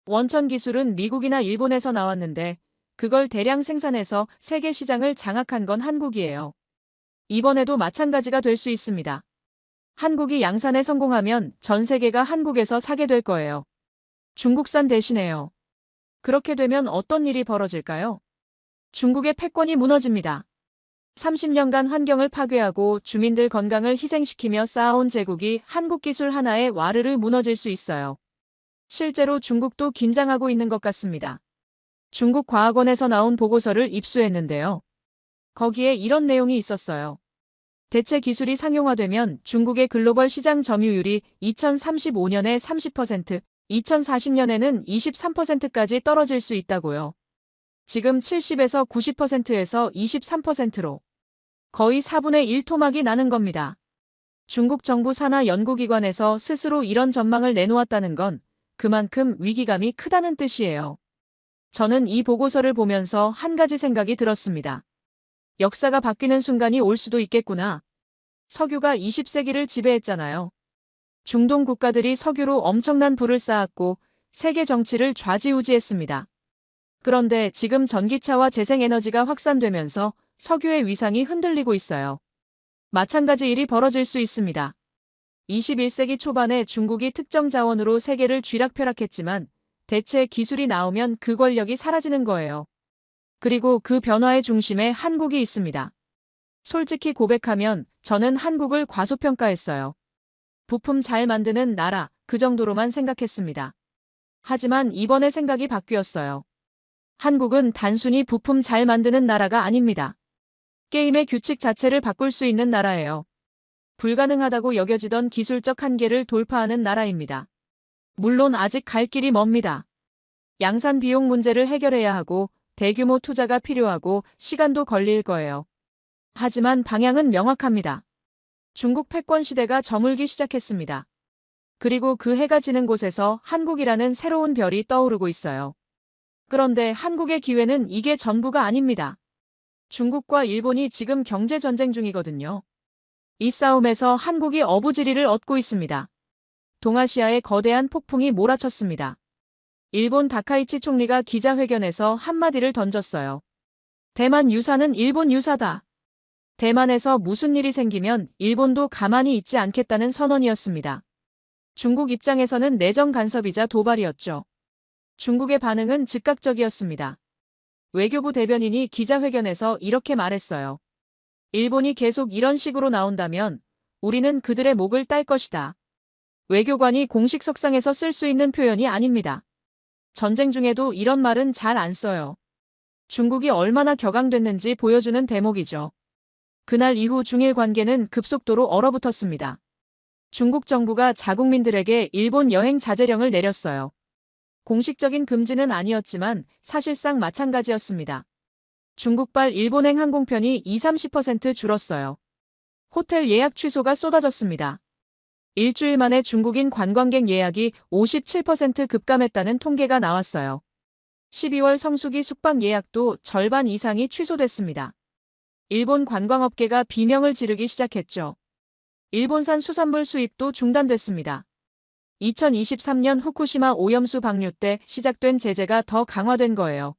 원천 기술은 미국이나 일본에서 나왔는데 그걸 대량 생산해서 세계 시장을 장악한 건 한국이에요. 이번에도 마찬가지가 될 수 있습니다. 한국이 양산에 성공하면 전 세계가 한국에서 사게 될 거예요. 중국산 대신에요. 그렇게 되면 어떤 일이 벌어질까요? 중국의 패권이 무너집니다. 30년간 환경을 파괴하고 주민들 건강을 희생시키며 쌓아온 제국이 한국 기술 하나에 와르르 무너질 수 있어요. 실제로 중국도 긴장하고 있는 것 같습니다. 중국 과학원에서 나온 보고서를 입수했는데요. 거기에 이런 내용이 있었어요. 대체 기술이 상용화되면 중국의 글로벌 시장 점유율이 2035년에 30%, 2040년에는 23%까지 떨어질 수 있다고요. 지금 70에서 90%에서 23%로 거의 4분의 1 토막이 나는 겁니다. 중국 정부 산하 연구기관에서 스스로 이런 전망을 내놓았다는 건 그만큼 위기감이 크다는 뜻이에요. 저는 이 보고서를 보면서 한 가지 생각이 들었습니다. 역사가 바뀌는 순간이 올 수도 있겠구나. 석유가 20세기를 지배했잖아요. 중동 국가들이 석유로 엄청난 부를 쌓았고 세계 정치를 좌지우지했습니다. 그런데 지금 전기차와 재생에너지가 확산되면서 석유의 위상이 흔들리고 있어요. 마찬가지 일이 벌어질 수 있습니다. 21세기 초반에 중국이 특정 자원으로 세계를 쥐락펴락했지만 대체 기술이 나오면 그 권력이 사라지는 거예요. 그리고 그 변화의 중심에 한국이 있습니다. 솔직히 고백하면 저는 한국을 과소평가했어요. 부품 잘 만드는 나라, 그 정도로만 생각했습니다. 하지만 이번에 생각이 바뀌었어요. 한국은 단순히 부품 잘 만드는 나라가 아닙니다. 게임의 규칙 자체를 바꿀 수 있는 나라예요. 불가능하다고 여겨지던 기술적 한계를 돌파하는 나라입니다. 물론 아직 갈 길이 멉니다. 양산 비용 문제를 해결해야 하고 대규모 투자가 필요하고 시간도 걸릴 거예요. 하지만 방향은 명확합니다. 중국 패권 시대가 저물기 시작했습니다. 그리고 그 해가 지는 곳에서 한국이라는 새로운 별이 떠오르고 있어요. 그런데 한국의 기회는 이게 전부가 아닙니다. 중국과 일본이 지금 경제 전쟁 중이거든요. 이 싸움에서 한국이 어부지리를 얻고 있습니다. 동아시아에 거대한 폭풍이 몰아쳤습니다. 일본 다카이치 총리가 기자회견에서 한마디를 던졌어요. 대만 유사는 일본 유사다. 대만에서 무슨 일이 생기면 일본도 가만히 있지 않겠다는 선언이었습니다. 중국 입장에서는 내정 간섭이자 도발이었죠. 중국의 반응은 즉각적이었습니다. 외교부 대변인이 기자회견에서 이렇게 말했어요. 일본이 계속 이런 식으로 나온다면 우리는 그들의 목을 딸 것이다. 외교관이 공식 석상에서 쓸 수 있는 표현이 아닙니다. 전쟁 중에도 이런 말은 잘 안 써요. 중국이 얼마나 격앙됐는지 보여주는 대목이죠. 그날 이후 중일 관계는 급속도로 얼어붙었습니다. 중국 정부가 자국민들에게 일본 여행 자제령을 내렸어요. 공식적인 금지는 아니었지만 사실상 마찬가지였습니다. 중국발 일본행 항공편이 20~30% 줄었어요. 호텔 예약 취소가 쏟아졌습니다. 일주일 만에 중국인 관광객 예약이 57% 급감했다는 통계가 나왔어요. 12월 성수기 숙박 예약도 절반 이상이 취소됐습니다. 일본 관광업계가 비명을 지르기 시작했죠. 일본산 수산물 수입도 중단됐습니다. 2023년 후쿠시마 오염수 방류 때 시작된 제재가 더 강화된 거예요.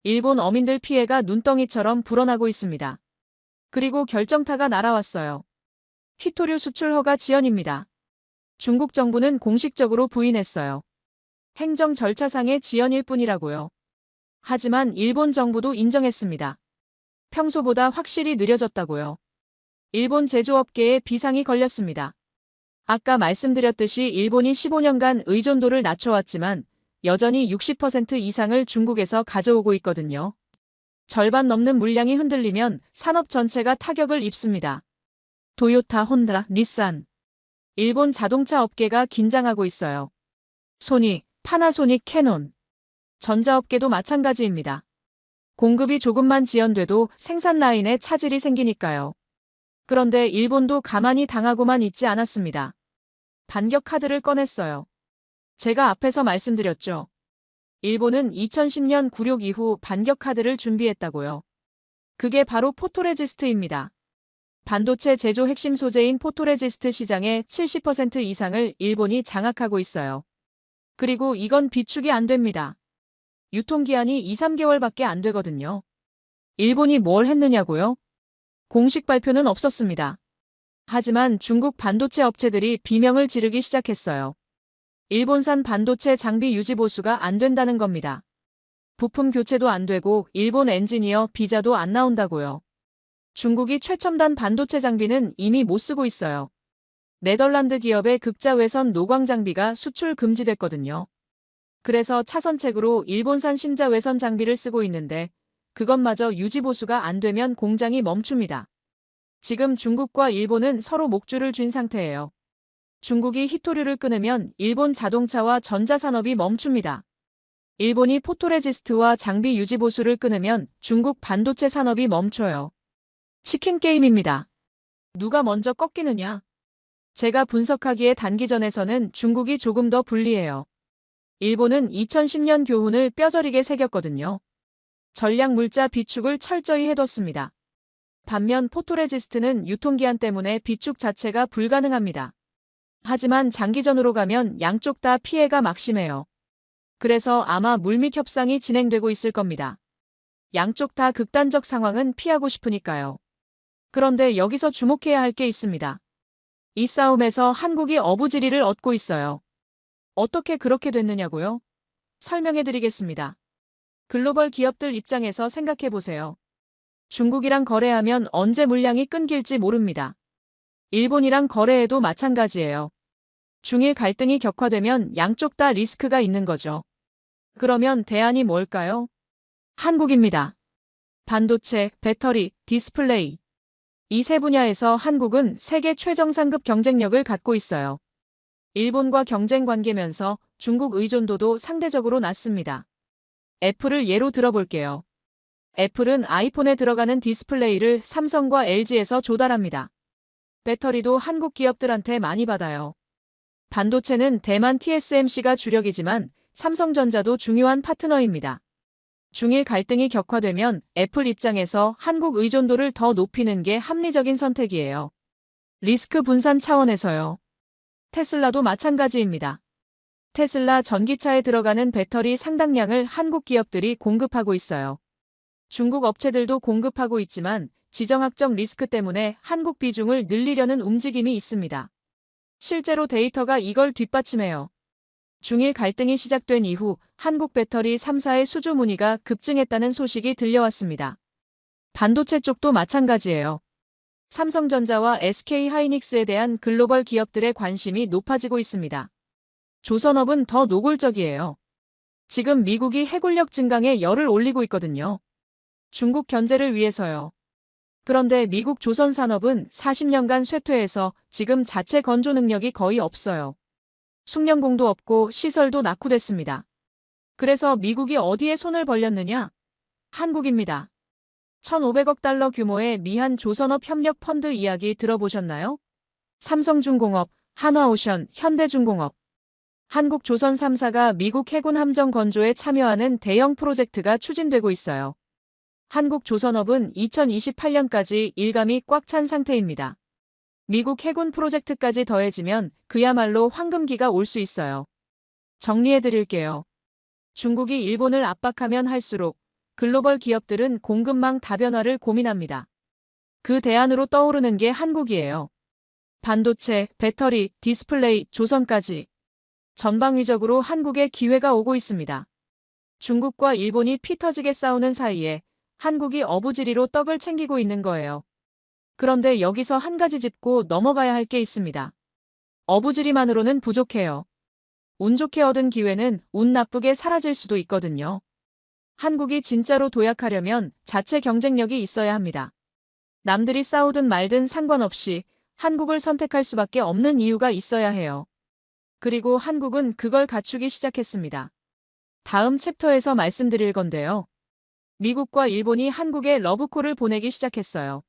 일본 어민들 피해가 눈덩이처럼 불어나고 있습니다. 그리고 결정타가 날아왔어요. 히토류 수출 허가 지연입니다. 중국 정부는 공식적으로 부인했어요. 행정 절차상의 지연일 뿐이라고요. 하지만 일본 정부도 인정했습니다. 평소보다 확실히 느려졌다고요. 일본 제조업계에 비상이 걸렸습니다. 아까 말씀드렸듯이 일본이 15년간 의존도를 낮춰왔지만 여전히 60% 이상을 중국에서 가져오고 있거든요. 절반 넘는 물량이 흔들리면 산업 전체가 타격을 입습니다. 토요타, 혼다, 닛산. 일본 자동차 업계가 긴장하고 있어요. 소니, 파나소닉, 캐논. 전자업계도 마찬가지입니다. 공급이 조금만 지연돼도 생산 라인에 차질이 생기니까요. 그런데 일본도 가만히 당하고만 있지 않았습니다. 반격 카드를 꺼냈어요. 제가 앞에서 말씀드렸죠. 일본은 2010년 굴욕 이후 반격 카드를 준비했다고요. 그게 바로 포토레지스트입니다. 반도체 제조 핵심 소재인 포토레지스트 시장의 70% 이상을 일본이 장악하고 있어요. 그리고 이건 비축이 안 됩니다. 유통기한이 2~3개월밖에 안 되거든요. 일본이 뭘 했느냐고요? 공식 발표는 없었습니다. 하지만 중국 반도체 업체들이 비명을 지르기 시작했어요. 일본산 반도체 장비 유지 보수가 안 된다는 겁니다. 부품 교체도 안 되고 일본 엔지니어 비자도 안 나온다고요. 중국이 최첨단 반도체 장비는 이미 못 쓰고 있어요. 네덜란드 기업의 극자 외선 노광 장비가 수출 금지됐거든요. 그래서 차선책으로 일본산 심자 외선 장비를 쓰고 있는데 그것마저 유지보수가 안 되면 공장이 멈춥니다. 지금 중국과 일본은 서로 목줄을 쥔 상태예요. 중국이 히토류를 끊으면 일본 자동차와 전자산업이 멈춥니다. 일본이 포토레지스트와 장비 유지보수를 끊으면 중국 반도체 산업이 멈춰요. 치킨 게임입니다. 누가 먼저 꺾이느냐? 제가 분석하기에 단기전에서는 중국이 조금 더 불리해요. 일본은 2010년 교훈을 뼈저리게 새겼거든요. 전략 물자 비축을 철저히 해뒀습니다. 반면 포토레지스트는 유통기한 때문에 비축 자체가 불가능합니다. 하지만 장기전으로 가면 양쪽 다 피해가 막심해요. 그래서 아마 물밑 협상이 진행되고 있을 겁니다. 양쪽 다 극단적 상황은 피하고 싶으니까요. 그런데 여기서 주목해야 할 게 있습니다. 이 싸움에서 한국이 어부지리를 얻고 있어요. 어떻게 그렇게 됐느냐고요? 설명해 드리겠습니다. 글로벌 기업들 입장에서 생각해 보세요. 중국이랑 거래하면 언제 물량이 끊길지 모릅니다. 일본이랑 거래해도 마찬가지예요. 중일 갈등이 격화되면 양쪽 다 리스크가 있는 거죠. 그러면 대안이 뭘까요? 한국입니다. 반도체, 배터리, 디스플레이. 이 세 분야에서 한국은 세계 최정상급 경쟁력을 갖고 있어요. 일본과 경쟁 관계면서 중국 의존도도 상대적으로 낮습니다. 애플을 예로 들어볼게요. 애플은 아이폰에 들어가는 디스플레이를 삼성과 LG에서 조달합니다. 배터리도 한국 기업들한테 많이 받아요. 반도체는 대만 TSMC가 주력이지만 삼성전자도 중요한 파트너입니다. 중일 갈등이 격화되면 애플 입장에서 한국 의존도를 더 높이는 게 합리적인 선택이에요. 리스크 분산 차원에서요. 테슬라도 마찬가지입니다. 테슬라 전기차에 들어가는 배터리 상당량을 한국 기업들이 공급하고 있어요. 중국 업체들도 공급하고 있지만 지정학적 리스크 때문에 한국 비중을 늘리려는 움직임이 있습니다. 실제로 데이터가 이걸 뒷받침해요. 중일 갈등이 시작된 이후 한국 배터리 3사의 수주 문의가 급증했다는 소식이 들려왔습니다. 반도체 쪽도 마찬가지예요. 삼성전자와 SK하이닉스에 대한 글로벌 기업들의 관심이 높아지고 있습니다. 조선업은 더 노골적이에요. 지금 미국이 해군력 증강에 열을 올리고 있거든요. 중국 견제를 위해서요. 그런데 미국 조선산업은 40년간 쇠퇴해서 지금 자체 건조 능력이 거의 없어요. 숙련공도 없고 시설도 낙후됐습니다. 그래서 미국이 어디에 손을 벌렸느냐? 한국입니다. 1,500억 달러 규모의 미한 조선업 협력 펀드 이야기 들어보셨나요? 삼성중공업, 한화오션, 현대중공업. 한국조선 3사가 미국 해군 함정 건조에 참여하는 대형 프로젝트가 추진되고 있어요. 한국조선업은 2028년까지 일감이 꽉 찬 상태입니다. 미국 해군 프로젝트까지 더해지면 그야말로 황금기가 올 수 있어요. 정리해드릴게요. 중국이 일본을 압박하면 할수록 글로벌 기업들은 공급망 다변화를 고민합니다. 그 대안으로 떠오르는 게 한국이에요. 반도체, 배터리, 디스플레이, 조선까지. 전방위적으로 한국에 기회가 오고 있습니다. 중국과 일본이 피 터지게 싸우는 사이에 한국이 어부지리로 떡을 챙기고 있는 거예요. 그런데 여기서 한 가지 짚고 넘어가야 할 게 있습니다. 어부지리만으로는 부족해요. 운 좋게 얻은 기회는 운 나쁘게 사라질 수도 있거든요. 한국이 진짜로 도약하려면 자체 경쟁력이 있어야 합니다. 남들이 싸우든 말든 상관없이 한국을 선택할 수밖에 없는 이유가 있어야 해요. 그리고 한국은 그걸 갖추기 시작했습니다. 다음 챕터에서 말씀드릴 건데요. 미국과 일본이 한국에 러브콜을 보내기 시작했어요.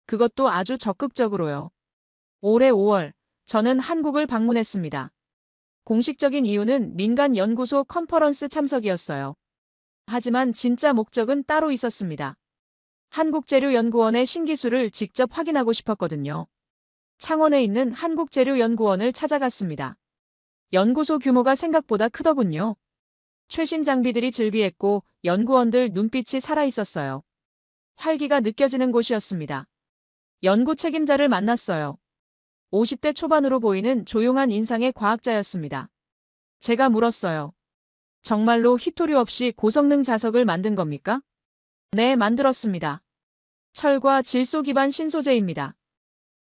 그것도 아주 적극적으로요. 올해 5월, 저는 한국을 방문했습니다. 공식적인 이유는 민간 연구소 컨퍼런스 참석이었어요. 하지만 진짜 목적은 따로 있었습니다. 한국재료연구원의 신기술을 직접 확인하고 싶었거든요. 창원에 있는 한국재료연구원을 찾아갔습니다. 연구소 규모가 생각보다 크더군요. 최신 장비들이 즐비했고 연구원들 눈빛이 살아있었어요. 활기가 느껴지는 곳이었습니다. 연구 책임자를 만났어요. 50대 초반으로 보이는 조용한 인상의 과학자였습니다. 제가 물었어요. 정말로 히토류 없이 고성능 자석을 만든 겁니까? 네, 만들었습니다. 철과 질소 기반 신소재입니다.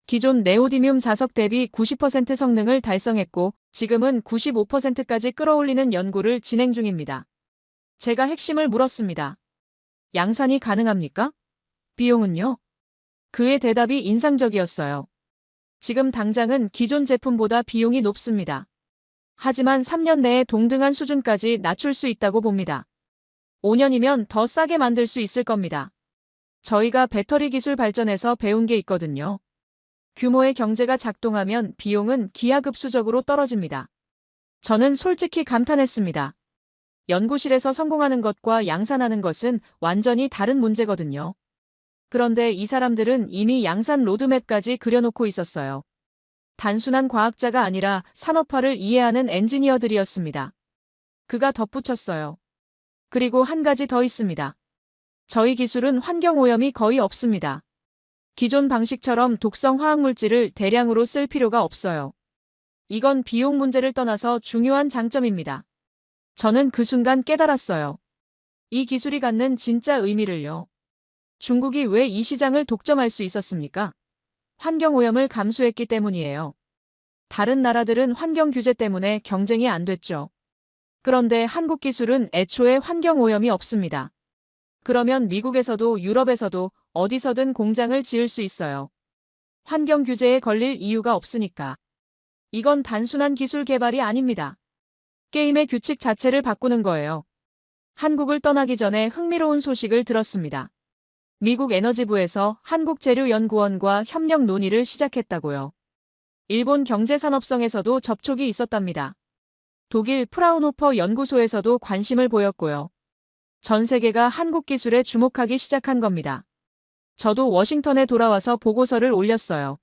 기존 네오디뮴 자석 대비 90% 성능을 달성했고 지금은 95%까지 끌어올리는 연구를 진행 중입니다. 제가 핵심을 물었습니다. 양산이 가능합니까? 비용은요? 그의 대답이 인상적이었어요. 지금 당장은 기존 제품보다 비용이 높습니다. 하지만 3년 내에 동등한 수준까지 낮출 수 있다고 봅니다. 5년이면 더 싸게 만들 수 있을 겁니다. 저희가 배터리 기술 발전에서 배운 게 있거든요. 규모의 경제가 작동하면 비용은 기하급수적으로 떨어집니다. 저는 솔직히 감탄했습니다. 연구실에서 성공하는 것과 양산하는 것은 완전히 다른 문제거든요. 그런데 이 사람들은 이미 양산 로드맵까지 그려놓고 있었어요. 단순한 과학자가 아니라 산업화를 이해하는 엔지니어들이었습니다. 그가 덧붙였어요. 그리고 한 가지 더 있습니다. 저희 기술은 환경오염이 거의 없습니다. 기존 방식처럼 독성 화학물질을 대량으로 쓸 필요가 없어요. 이건 비용 문제를 떠나서 중요한 장점입니다. 저는 그 순간 깨달았어요. 이 기술이 갖는 진짜 의미를요. 중국이 왜 이 시장을 독점할 수 있었습니까? 환경오염을 감수했기 때문이에요. 다른 나라들은 환경 규제 때문에 경쟁이 안 됐죠. 그런데 한국 기술은 애초에 환경오염이 없습니다. 그러면 미국에서도 유럽에서도 어디서든 공장을 지을 수 있어요. 환경 규제에 걸릴 이유가 없으니까. 이건 단순한 기술 개발이 아닙니다. 게임의 규칙 자체를 바꾸는 거예요. 한국을 떠나기 전에 흥미로운 소식을 들었습니다. 미국 에너지부에서 한국재료연구원과 협력 논의를 시작했다고요. 일본 경제산업성에서도 접촉이 있었답니다. 독일 프라운호퍼 연구소에서도 관심을 보였고요. 전 세계가 한국 기술에 주목하기 시작한 겁니다. 저도 워싱턴에 돌아와서 보고서를 올렸어요.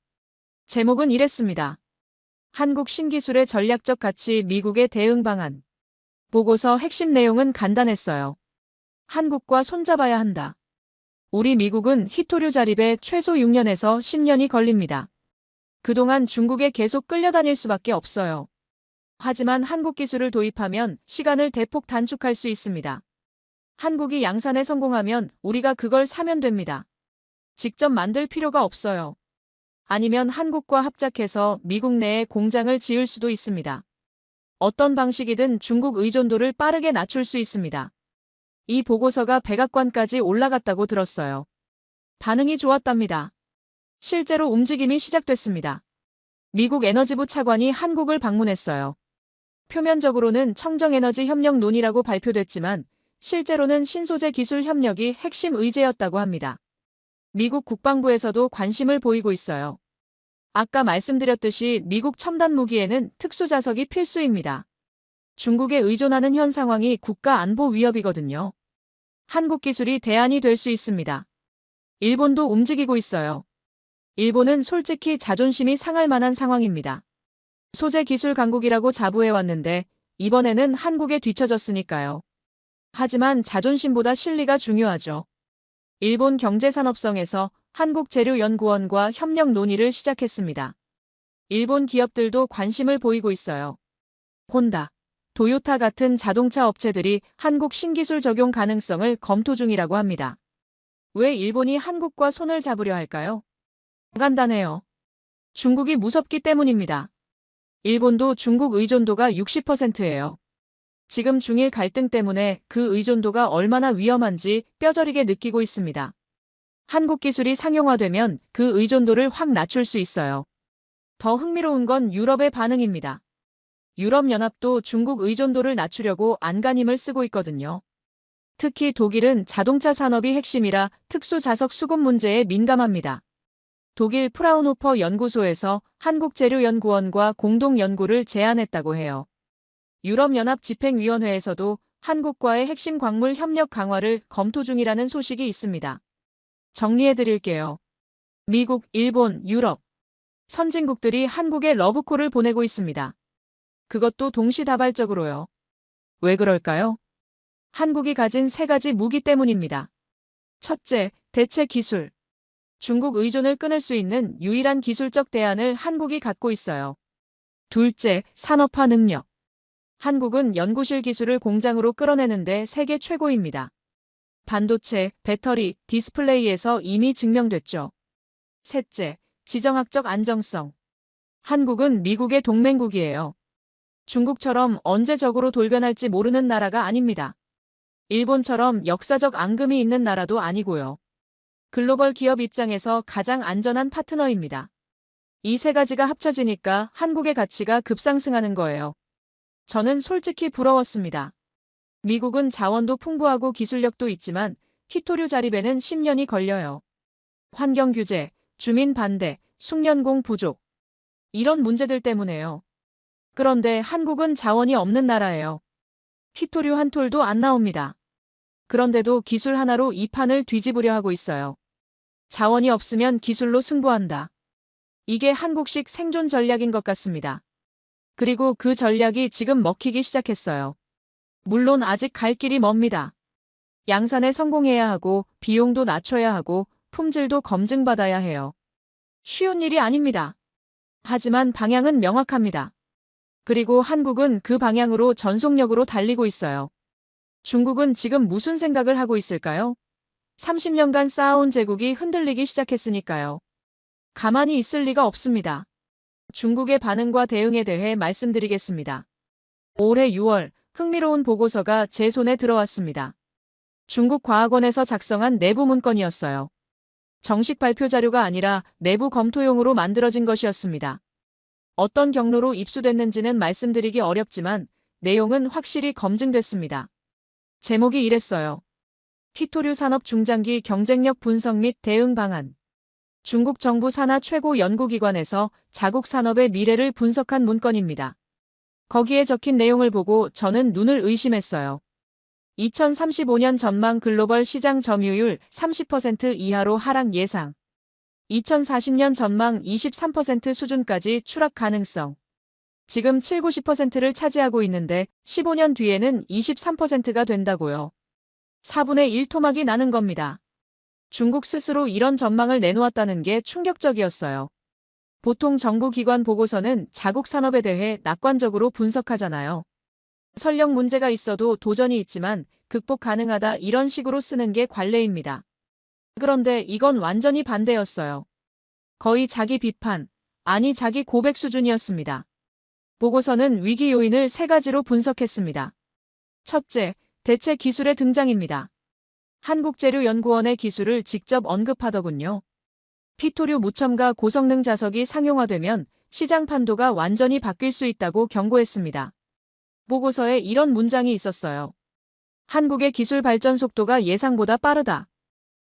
제목은 이랬습니다. 한국 신기술의 전략적 가치 미국의 대응 방안. 보고서 핵심 내용은 간단했어요. 한국과 손잡아야 한다. 우리 미국은 히토류 자립에 최소 6년에서 10년이 걸립니다. 그동안 중국에 계속 끌려다닐 수밖에 없어요. 하지만 한국 기술을 도입하면 시간을 대폭 단축할 수 있습니다. 한국이 양산에 성공하면 우리가 그걸 사면 됩니다. 직접 만들 필요가 없어요. 아니면 한국과 합작해서 미국 내에 공장을 지을 수도 있습니다. 어떤 방식이든 중국 의존도를 빠르게 낮출 수 있습니다. 이 보고서가 백악관까지 올라갔다고 들었어요. 반응이 좋았답니다. 실제로 움직임이 시작됐습니다. 미국 에너지부 차관이 한국을 방문했어요. 표면적으로는 청정에너지 협력 논의라고 발표됐지만 실제로는 신소재 기술 협력이 핵심 의제였다고 합니다. 미국 국방부에서도 관심을 보이고 있어요. 아까 말씀드렸듯이 미국 첨단 무기에는 특수 자석이 필수입니다. 중국에 의존하는 현 상황이 국가 안보 위협이거든요. 한국 기술이 대안이 될 수 있습니다. 일본도 움직이고 있어요. 일본은 솔직히 자존심이 상할 만한 상황입니다. 소재 기술 강국이라고 자부해왔는데 이번에는 한국에 뒤처졌으니까요. 하지만 자존심보다 실리가 중요하죠. 일본 경제산업성에서 한국재료연구원과 협력 논의를 시작했습니다. 일본 기업들도 관심을 보이고 있어요. 혼다, 도요타 같은 자동차 업체들이 한국 신기술 적용 가능성을 검토 중이라고 합니다. 왜 일본이 한국과 손을 잡으려 할까요? 간단해요. 중국이 무섭기 때문입니다. 일본도 중국 의존도가 60%예요. 지금 중일 갈등 때문에 그 의존도가 얼마나 위험한지 뼈저리게 느끼고 있습니다. 한국 기술이 상용화되면 그 의존도를 확 낮출 수 있어요. 더 흥미로운 건 유럽의 반응입니다. 유럽연합도 중국 의존도를 낮추려고 안간힘을 쓰고 있거든요. 특히 독일은 자동차 산업이 핵심이라 특수 자석 수급 문제에 민감합니다. 독일 프라운호퍼 연구소에서 한국재료연구원과 공동 연구를 제안했다고 해요. 유럽연합 집행위원회에서도 한국과의 핵심 광물 협력 강화를 검토 중이라는 소식이 있습니다. 정리해드릴게요. 미국, 일본, 유럽. 선진국들이 한국에 러브콜을 보내고 있습니다. 그것도 동시다발적으로요. 왜 그럴까요? 한국이 가진 세 가지 무기 때문입니다. 첫째, 대체 기술. 중국 의존을 끊을 수 있는 유일한 기술적 대안을 한국이 갖고 있어요. 둘째, 산업화 능력. 한국은 연구실 기술을 공장으로 끌어내는데 세계 최고입니다. 반도체, 배터리, 디스플레이에서 이미 증명됐죠. 셋째, 지정학적 안정성. 한국은 미국의 동맹국이에요. 중국처럼 언제 적으로 돌변할지 모르는 나라가 아닙니다. 일본처럼 역사적 앙금이 있는 나라도 아니고요. 글로벌 기업 입장에서 가장 안전한 파트너입니다. 이 세 가지가 합쳐지니까 한국의 가치가 급상승하는 거예요. 저는 솔직히 부러웠습니다. 미국은 자원도 풍부하고 기술력도 있지만 히토류 자립에는 10년이 걸려요. 환경 규제, 주민 반대, 숙련공 부족. 이런 문제들 때문에요. 그런데 한국은 자원이 없는 나라예요. 히토류 한 톨도 안 나옵니다. 그런데도 기술 하나로 이 판을 뒤집으려 하고 있어요. 자원이 없으면 기술로 승부한다. 이게 한국식 생존 전략인 것 같습니다. 그리고 그 전략이 지금 먹히기 시작했어요. 물론 아직 갈 길이 멉니다. 양산에 성공해야 하고 비용도 낮춰야 하고 품질도 검증받아야 해요. 쉬운 일이 아닙니다. 하지만 방향은 명확합니다. 그리고 한국은 그 방향으로 전속력으로 달리고 있어요. 중국은 지금 무슨 생각을 하고 있을까요? 30년간 쌓아온 제국이 흔들리기 시작했으니까요. 가만히 있을 리가 없습니다. 중국의 반응과 대응에 대해 말씀드리겠습니다. 올해 6월 흥미로운 보고서가 제 손에 들어왔습니다. 중국 과학원에서 작성한 내부 문건이었어요. 정식 발표 자료가 아니라 내부 검토용으로 만들어진 것이었습니다. 어떤 경로로 입수됐는지는 말씀드리기 어렵지만 내용은 확실히 검증됐습니다. 제목이 이랬어요. 히토류 산업 중장기 경쟁력 분석 및 대응 방안. 중국 정부 산하 최고 연구기관에서 자국 산업의 미래를 분석한 문건입니다. 거기에 적힌 내용을 보고 저는 눈을 의심했어요. 2035년 전망 글로벌 시장 점유율 30% 이하로 하락 예상. 2040년 전망 23% 수준까지 추락 가능성. 지금 7, 90%를 차지하고 있는데 15년 뒤에는 23%가 된다고요. 4분의 1 토막이 나는 겁니다. 중국 스스로 이런 전망을 내놓았다는 게 충격적이었어요. 보통 정부 기관 보고서는 자국 산업에 대해 낙관적으로 분석하잖아요. 설령 문제가 있어도 도전이 있지만 극복 가능하다 이런 식으로 쓰는 게 관례입니다. 그런데 이건 완전히 반대였어요. 거의 자기 비판, 아니 자기 고백 수준이었습니다. 보고서는 위기 요인을 3가지로 분석했습니다. 첫째, 대체 기술의 등장입니다. 한국재료연구원의 기술을 직접 언급하더군요. 히토류 무첨가 고성능 자석이 상용화되면 시장 판도가 완전히 바뀔 수 있다고 경고했습니다. 보고서에 이런 문장이 있었어요. 한국의 기술 발전 속도가 예상보다 빠르다.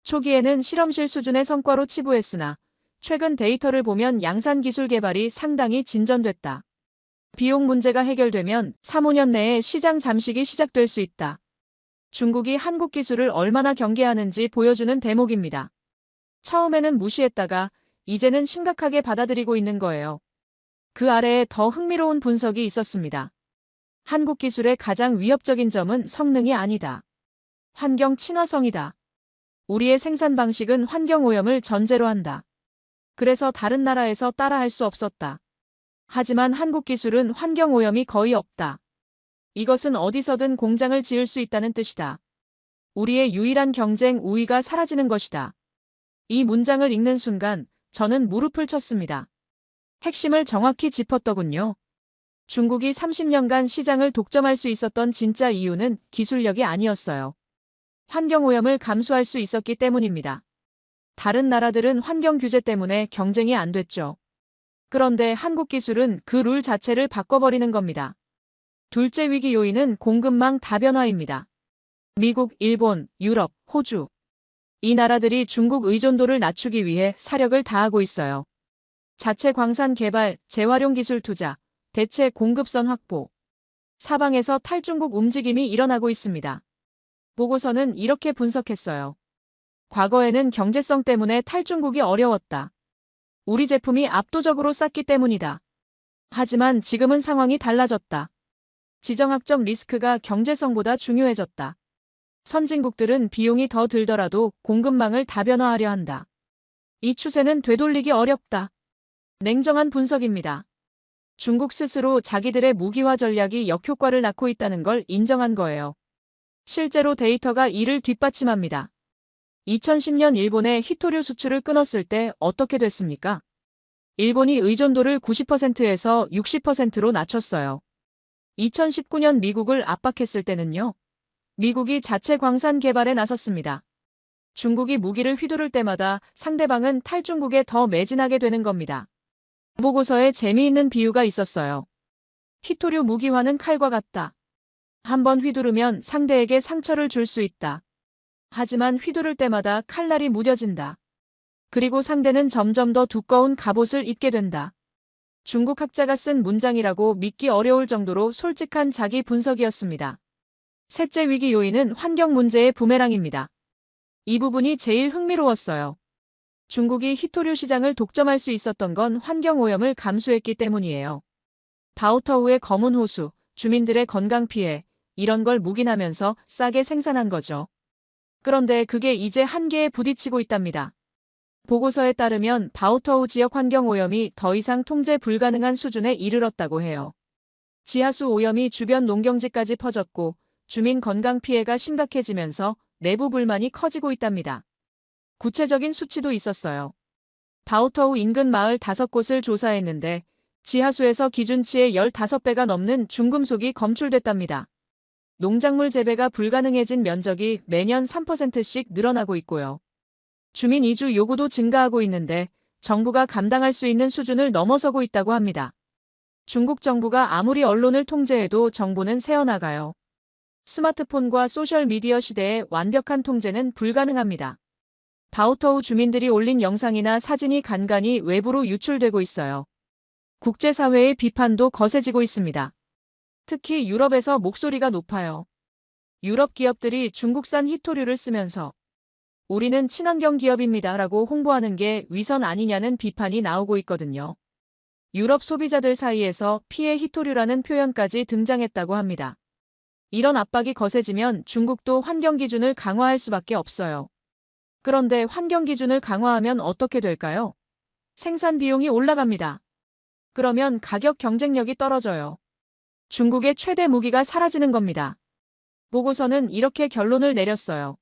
초기에는 실험실 수준의 성과로 치부했으나 최근 데이터를 보면 양산 기술 개발이 상당히 진전됐다. 비용 문제가 해결되면 3, 5년 내에 시장 잠식이 시작될 수 있다. 중국이 한국 기술을 얼마나 경계하는지 보여주는 대목입니다. 처음에는 무시했다가 이제는 심각하게 받아들이고 있는 거예요. 그 아래에 더 흥미로운 분석이 있었습니다. 한국 기술의 가장 위협적인 점은 성능이 아니다. 환경 친화성이다. 우리의 생산 방식은 환경 오염을 전제로 한다. 그래서 다른 나라에서 따라할 수 없었다. 하지만 한국 기술은 환경 오염이 거의 없다. 이것은 어디서든 공장을 지을 수 있다는 뜻이다. 우리의 유일한 경쟁 우위가 사라지는 것이다. 이 문장을 읽는 순간 저는 무릎을 쳤습니다. 핵심을 정확히 짚었더군요. 중국이 30년간 시장을 독점할 수 있었던 진짜 이유는 기술력이 아니었어요. 환경오염을 감수할 수 있었기 때문입니다. 다른 나라들은 환경 규제 때문에 경쟁이 안 됐죠. 그런데 한국 기술은 그 룰 자체를 바꿔버리는 겁니다. 둘째 위기 요인은 공급망 다변화입니다. 미국, 일본, 유럽, 호주. 이 나라들이 중국 의존도를 낮추기 위해 사력을 다하고 있어요. 자체 광산 개발, 재활용 기술 투자, 대체 공급선 확보. 사방에서 탈중국 움직임이 일어나고 있습니다. 보고서는 이렇게 분석했어요. 과거에는 경제성 때문에 탈중국이 어려웠다. 우리 제품이 압도적으로 쌌기 때문이다. 하지만 지금은 상황이 달라졌다. 지정학적 리스크가 경제성보다 중요해졌다. 선진국들은 비용이 더 들더라도 공급망을 다변화하려 한다. 이 추세는 되돌리기 어렵다. 냉정한 분석입니다. 중국 스스로 자기들의 무기화 전략이 역효과를 낳고 있다는 걸 인정한 거예요. 실제로 데이터가 이를 뒷받침합니다. 2010년 일본의 히토류 수출을 끊었을 때 어떻게 됐습니까? 일본이 의존도를 90%에서 60%로 낮췄어요. 2019년 미국을 압박했을 때는요. 미국이 자체 광산 개발에 나섰습니다. 중국이 무기를 휘두를 때마다 상대방은 탈중국에 더 매진하게 되는 겁니다. 보고서에 재미있는 비유가 있었어요. 히토류 무기화는 칼과 같다. 한번 휘두르면 상대에게 상처를 줄 수 있다. 하지만 휘두를 때마다 칼날이 무뎌진다. 그리고 상대는 점점 더 두꺼운 갑옷을 입게 된다. 중국 학자가 쓴 문장이라고 믿기 어려울 정도로 솔직한 자기 분석이었습니다. 셋째 위기 요인은 환경 문제의 부메랑입니다. 이 부분이 제일 흥미로웠어요. 중국이 히토류 시장을 독점할 수 있었던 건 환경 오염을 감수했기 때문이에요. 바오터우의 검은 호수, 주민들의 건강 피해, 이런 걸 묵인하면서 싸게 생산한 거죠. 그런데 그게 이제 한계에 부딪히고 있답니다. 보고서에 따르면 바오터우 지역 환경 오염이 더 이상 통제 불가능한 수준에 이르렀다고 해요. 지하수 오염이 주변 농경지까지 퍼졌고 주민 건강 피해가 심각해지면서 내부 불만이 커지고 있답니다. 구체적인 수치도 있었어요. 바오터우 인근 마을 5곳을 조사했는데 지하수에서 기준치의 15배가 넘는 중금속이 검출됐답니다. 농작물 재배가 불가능해진 면적이 매년 3%씩 늘어나고 있고요. 주민 이주 요구도 증가하고 있는데 정부가 감당할 수 있는 수준을 넘어서고 있다고 합니다. 중국 정부가 아무리 언론을 통제해도 정보는 새어나가요. 스마트폰과 소셜미디어 시대에 완벽한 통제는 불가능합니다. 바오터우 주민들이 올린 영상이나 사진이 간간히 외부로 유출되고 있어요. 국제사회의 비판도 거세지고 있습니다. 특히 유럽에서 목소리가 높아요. 유럽 기업들이 중국산 히토류를 쓰면서 우리는 친환경 기업입니다 라고 홍보하는 게 위선 아니냐는 비판이 나오고 있거든요. 유럽 소비자들 사이에서 피해 히토류라는 표현까지 등장했다고 합니다. 이런 압박이 거세지면 중국도 환경 기준을 강화할 수밖에 없어요. 그런데 환경 기준을 강화하면 어떻게 될까요? 생산 비용이 올라갑니다. 그러면 가격 경쟁력이 떨어져요. 중국의 최대 무기가 사라지는 겁니다. 보고서는 이렇게 결론을 내렸어요.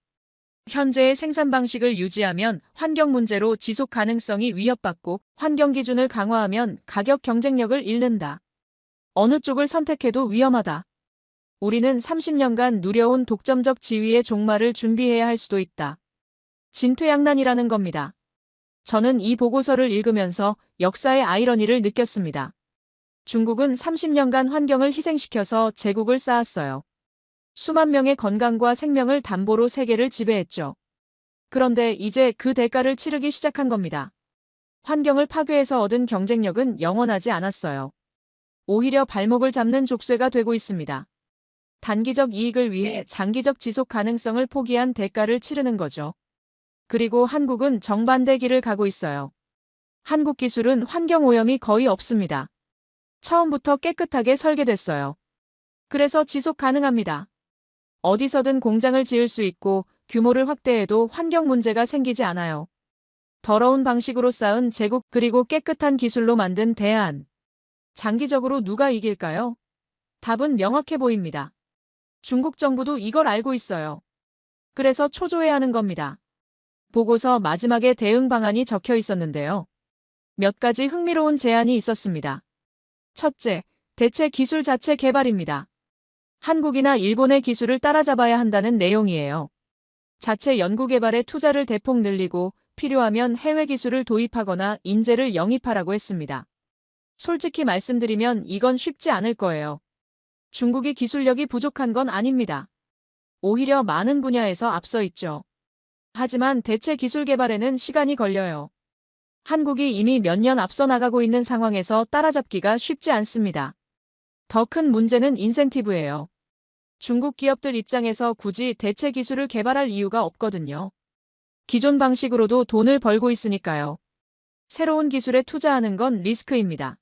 현재의 생산 방식을 유지하면 환경 문제로 지속 가능성이 위협받고 환경 기준을 강화하면 가격 경쟁력을 잃는다. 어느 쪽을 선택해도 위험하다. 우리는 30년간 누려온 독점적 지위의 종말을 준비해야 할 수도 있다. 진퇴양난이라는 겁니다. 저는 이 보고서를 읽으면서 역사의 아이러니를 느꼈습니다. 중국은 30년간 환경을 희생시켜서 제국을 쌓았어요. 수만 명의 건강과 생명을 담보로 세계를 지배했죠. 그런데 이제 그 대가를 치르기 시작한 겁니다. 환경을 파괴해서 얻은 경쟁력은 영원하지 않았어요. 오히려 발목을 잡는 족쇄가 되고 있습니다. 단기적 이익을 위해 장기적 지속 가능성을 포기한 대가를 치르는 거죠. 그리고 한국은 정반대 길을 가고 있어요. 한국 기술은 환경 오염이 거의 없습니다. 처음부터 깨끗하게 설계됐어요. 그래서 지속 가능합니다. 어디서든 공장을 지을 수 있고 규모를 확대해도 환경 문제가 생기지 않아요. 더러운 방식으로 쌓은 제국 그리고 깨끗한 기술로 만든 대안. 장기적으로 누가 이길까요? 답은 명확해 보입니다. 중국 정부도 이걸 알고 있어요. 그래서 초조해하는 겁니다. 보고서 마지막에 대응 방안이 적혀 있었는데요. 몇 가지 흥미로운 제안이 있었습니다. 첫째, 대체 기술 자체 개발입니다. 한국이나 일본의 기술을 따라잡아야 한다는 내용이에요. 자체 연구개발에 투자를 대폭 늘리고 필요하면 해외 기술을 도입하거나 인재를 영입하라고 했습니다. 솔직히 말씀드리면 이건 쉽지 않을 거예요. 중국이 기술력이 부족한 건 아닙니다. 오히려 많은 분야에서 앞서 있죠. 하지만 대체 기술 개발에는 시간이 걸려요. 한국이 이미 몇 년 앞서 나가고 있는 상황에서 따라잡기가 쉽지 않습니다. 더 큰 문제는 인센티브예요. 중국 기업들 입장에서 굳이 대체 기술을 개발할 이유가 없거든요. 기존 방식으로도 돈을 벌고 있으니까요. 새로운 기술에 투자하는 건 리스크입니다.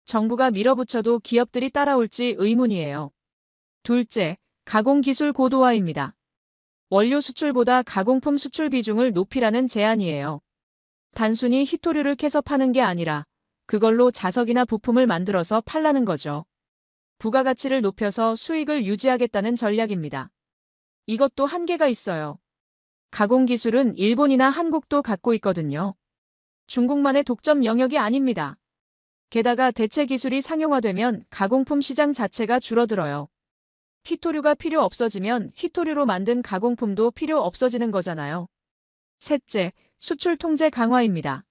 정부가 밀어붙여도 기업들이 따라올지 의문이에요. 둘째, 가공기술 고도화입니다. 원료 수출보다 가공품 수출 비중을 높이라는 제안이에요. 단순히 히토류를 캐서 파는 게 아니라 그걸로 자석이나 부품을 만들어서 팔라는 거죠. 부가가치를 높여서 수익을 유지하겠다는 전략입니다. 이것도 한계가 있어요. 가공 기술은 일본이나 한국도 갖고 있거든요. 중국만의 독점 영역이 아닙니다. 게다가 대체 기술이 상용화되면 가공품 시장 자체가 줄어들어요. 히토류가 필요 없어지면 히토류로 만든 가공품도 필요 없어지는 거잖아요. 셋째, 수출 통제 강화입니다.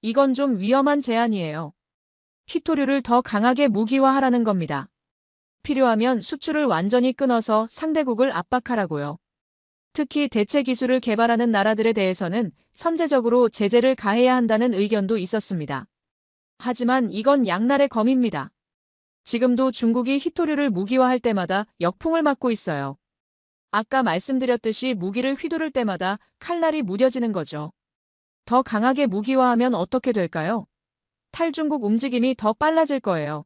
이건 좀 위험한 제안이에요. 히토류를 더 강하게 무기화하라는 겁니다. 필요하면 수출을 완전히 끊어서 상대국을 압박하라고요. 특히 대체 기술을 개발하는 나라들에 대해서는 선제적으로 제재를 가해야 한다는 의견도 있었습니다. 하지만 이건 양날의 검입니다. 지금도 중국이 히토류를 무기화할 때마다 역풍을 맞고 있어요. 아까 말씀드렸듯이 무기를 휘두를 때마다 칼날이 무뎌지는 거죠. 더 강하게 무기화하면 어떻게 될까요? 탈중국 움직임이 더 빨라질 거예요.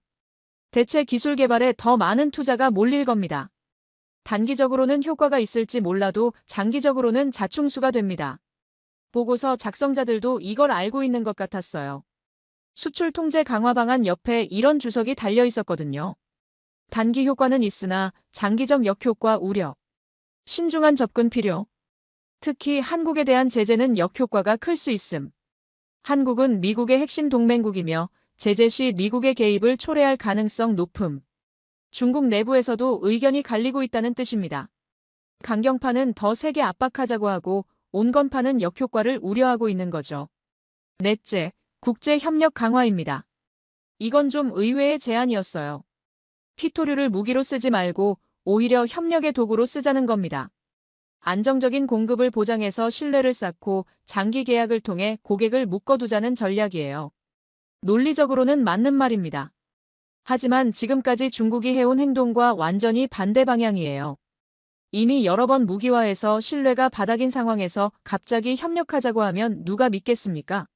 대체 기술 개발에 더 많은 투자가 몰릴 겁니다. 단기적으로는 효과가 있을지 몰라도 장기적으로는 자충수가 됩니다. 보고서 작성자들도 이걸 알고 있는 것 같았어요. 수출 통제 강화 방안 옆에 이런 주석이 달려 있었거든요. 단기 효과는 있으나 장기적 역효과 우려. 신중한 접근 필요. 특히 한국에 대한 제재는 역효과가 클 수 있음. 한국은 미국의 핵심 동맹국이며 제재 시 미국의 개입을 초래할 가능성 높음. 중국 내부에서도 의견이 갈리고 있다는 뜻입니다. 강경파는 더 세게 압박하자고 하고 온건파는 역효과를 우려하고 있는 거죠. 넷째, 국제협력 강화입니다. 이건 좀 의외의 제안이었어요. 히토류를 무기로 쓰지 말고 오히려 협력의 도구로 쓰자는 겁니다. 안정적인 공급을 보장해서 신뢰를 쌓고 장기 계약을 통해 고객을 묶어두자는 전략이에요. 논리적으로는 맞는 말입니다. 하지만 지금까지 중국이 해온 행동과 완전히 반대 방향이에요. 이미 여러 번 무기화해서 신뢰가 바닥인 상황에서 갑자기 협력하자고 하면 누가 믿겠습니까?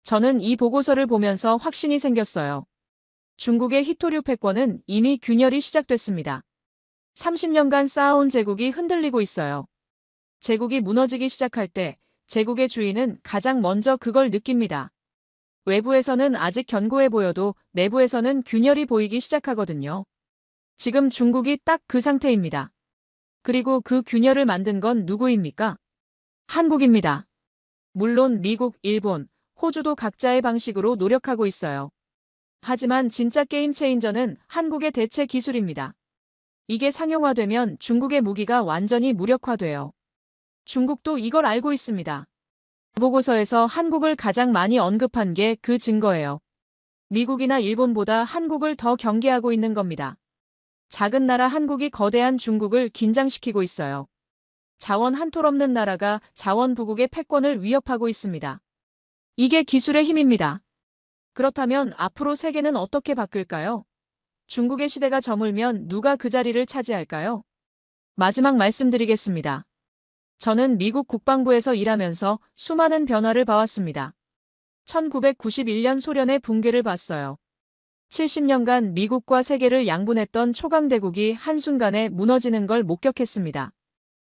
저는 이 보고서를 보면서 확신이 생겼어요. 중국의 히토류 패권은 이미 균열이 시작됐습니다. 30년간 쌓아온 제국이 흔들리고 있어요. 제국이 무너지기 시작할 때 제국의 주인은 가장 먼저 그걸 느낍니다. 외부에서는 아직 견고해 보여도 내부에서는 균열이 보이기 시작하거든요. 지금 중국이 딱 그 상태입니다. 그리고 그 균열을 만든 건 누구입니까? 한국입니다. 물론 미국, 일본, 호주도 각자의 방식으로 노력하고 있어요. 하지만 진짜 게임 체인저는 한국의 대체 기술입니다. 이게 상용화되면 중국의 무기가 완전히 무력화돼요. 중국도 이걸 알고 있습니다. 보고서에서 한국을 가장 많이 언급한 게 그 증거예요. 미국이나 일본보다 한국을 더 경계하고 있는 겁니다. 작은 나라 한국이 거대한 중국을 긴장시키고 있어요. 자원 한 톨 없는 나라가 자원 부국의 패권을 위협하고 있습니다. 이게 기술의 힘입니다. 그렇다면 앞으로 세계는 어떻게 바뀔까요? 중국의 시대가 저물면 누가 그 자리를 차지할까요? 마지막 말씀드리겠습니다. 저는 미국 국방부에서 일하면서 수많은 변화를 봐왔습니다. 1991년 소련의 붕괴를 봤어요. 70년간 미국과 세계를 양분했던 초강대국이 한순간에 무너지는 걸 목격했습니다.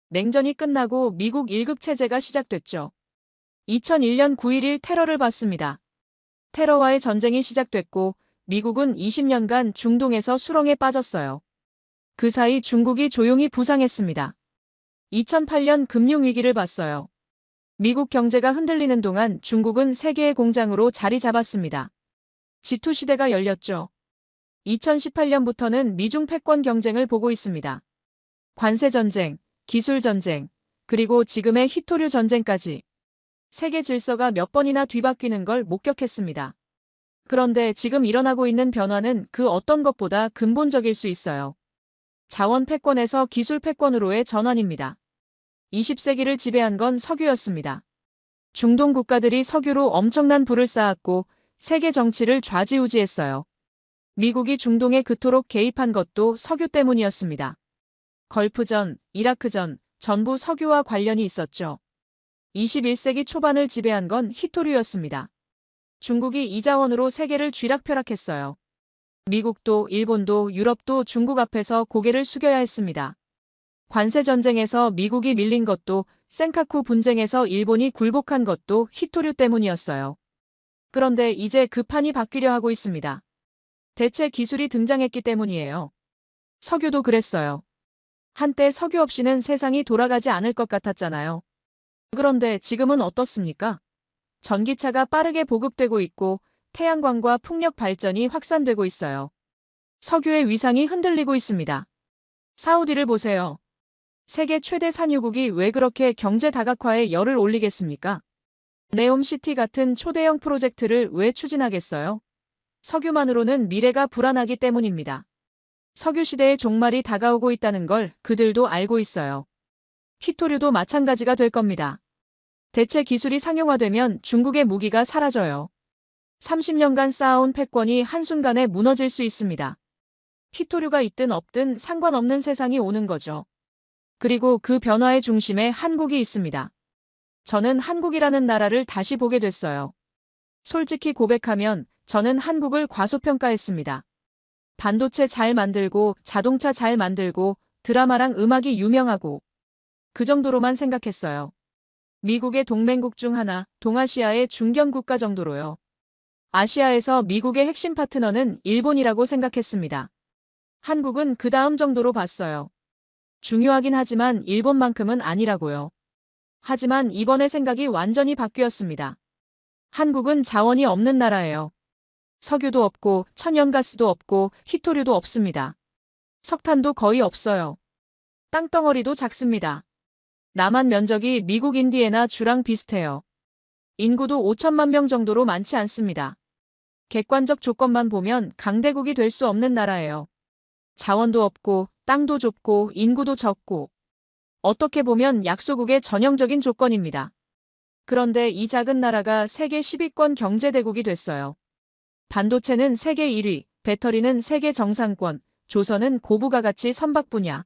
냉전이 끝나고 미국 1급 체제가 시작됐죠. 2001년 9.11 테러를 봤습니다. 테러와의 전쟁이 시작됐고 미국은 20년간 중동에서 수렁에 빠졌어요. 그 사이 중국이 조용히 부상했습니다. 2008년 금융위기를 봤어요. 미국 경제가 흔들리는 동안 중국은 세계의 공장으로 자리 잡았습니다. G2 시대가 열렸죠. 2018년부터는 미중 패권 경쟁을 보고 있습니다. 관세 전쟁, 기술 전쟁, 그리고 지금의 히토류 전쟁까지. 세계 질서가 몇 번이나 뒤바뀌는 걸 목격했습니다. 그런데 지금 일어나고 있는 변화는 그 어떤 것보다 근본적일 수 있어요. 자원 패권에서 기술 패권으로의 전환입니다. 20세기를 지배한 건 석유였습니다. 중동 국가들이 석유로 엄청난 부를 쌓았고 세계 정치를 좌지우지했어요. 미국이 중동에 그토록 개입한 것도 석유 때문이었습니다. 걸프전, 이라크전, 전부 석유와 관련이 있었죠. 21세기 초반을 지배한 건 히토류였습니다. 중국이 이 자원으로 세계를 쥐락펴락했어요. 미국도 일본도 유럽도 중국 앞에서 고개를 숙여야 했습니다. 관세 전쟁에서 미국이 밀린 것도 센카쿠 분쟁에서 일본이 굴복한 것도 히토류 때문이었어요. 그런데 이제 그 판이 바뀌려 하고 있습니다. 대체 기술이 등장했기 때문이에요. 석유도 그랬어요. 한때 석유 없이는 세상이 돌아가지 않을 것 같았잖아요. 그런데 지금은 어떻습니까? 전기차가 빠르게 보급되고 있고 태양광과 풍력 발전이 확산되고 있어요. 석유의 위상이 흔들리고 있습니다. 사우디를 보세요. 세계 최대 산유국이 왜 그렇게 경제 다각화에 열을 올리겠습니까? 네옴시티 같은 초대형 프로젝트를 왜 추진하겠어요? 석유만으로는 미래가 불안하기 때문입니다. 석유 시대의 종말이 다가오고 있다는 걸 그들도 알고 있어요. 히토류도 마찬가지가 될 겁니다. 대체 기술이 상용화되면 중국의 무기가 사라져요. 30년간 쌓아온 패권이 한순간에 무너질 수 있습니다. 히토류가 있든 없든 상관없는 세상이 오는 거죠. 그리고 그 변화의 중심에 한국이 있습니다. 저는 한국이라는 나라를 다시 보게 됐어요. 솔직히 고백하면 저는 한국을 과소평가했습니다. 반도체 잘 만들고 자동차 잘 만들고 드라마랑 음악이 유명하고 그 정도로만 생각했어요. 미국의 동맹국 중 하나, 동아시아의 중견국가 정도로요. 아시아에서 미국의 핵심 파트너는 일본이라고 생각했습니다. 한국은 그 다음 정도로 봤어요. 중요하긴 하지만 일본만큼은 아니라고요. 하지만 이번에 생각이 완전히 바뀌었습니다. 한국은 자원이 없는 나라예요. 석유도 없고 천연가스도 없고 히토류도 없습니다. 석탄도 거의 없어요. 땅덩어리도 작습니다. 남한 면적이 미국 인디애나 주랑 비슷해요. 인구도 5천만 명 정도로 많지 않습니다. 객관적 조건만 보면 강대국이 될 수 없는 나라예요. 자원도 없고 땅도 좁고 인구도 적고 어떻게 보면 약소국의 전형적인 조건입니다. 그런데 이 작은 나라가 세계 10위권 경제대국이 됐어요. 반도체는 세계 1위, 배터리는 세계 정상권, 조선은 고부가가치 선박 분야.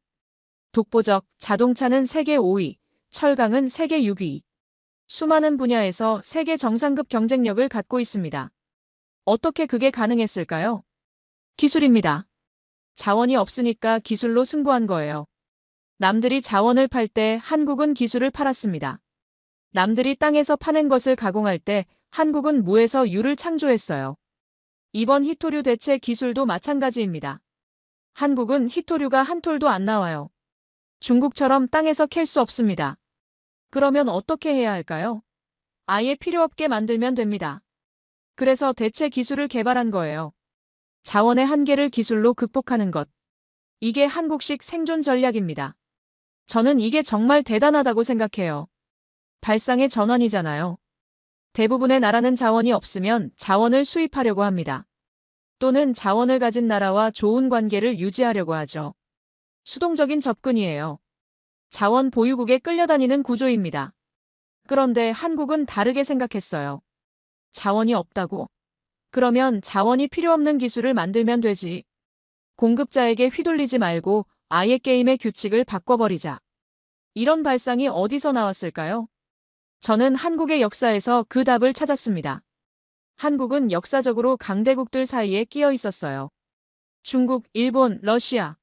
독보적, 자동차는 세계 5위, 철강은 세계 6위. 수많은 분야에서 세계 정상급 경쟁력을 갖고 있습니다. 어떻게 그게 가능했을까요? 기술입니다. 자원이 없으니까 기술로 승부한 거예요. 남들이 자원을 팔 때 한국은 기술을 팔았습니다. 남들이 땅에서 파낸 것을 가공할 때 한국은 무에서 유를 창조했어요. 이번 히토류 대체 기술도 마찬가지입니다. 한국은 히토류가 한 톨도 안 나와요. 중국처럼 땅에서 캘 수 없습니다. 그러면 어떻게 해야 할까요? 아예 필요 없게 만들면 됩니다. 그래서 대체 기술을 개발한 거예요. 자원의 한계를 기술로 극복하는 것. 이게 한국식 생존 전략입니다. 저는 이게 정말 대단하다고 생각해요. 발상의 전환이잖아요. 대부분의 나라는 자원이 없으면 자원을 수입하려고 합니다. 또는 자원을 가진 나라와 좋은 관계를 유지하려고 하죠. 수동적인 접근이에요. 자원 보유국에 끌려다니는 구조입니다. 그런데 한국은 다르게 생각했어요. 자원이 없다고? 그러면 자원이 필요 없는 기술을 만들면 되지. 공급자에게 휘둘리지 말고 아예 게임의 규칙을 바꿔버리자. 이런 발상이 어디서 나왔을까요? 저는 한국의 역사에서 그 답을 찾았습니다. 한국은 역사적으로 강대국들 사이에 끼어 있었어요. 중국, 일본, 러시아.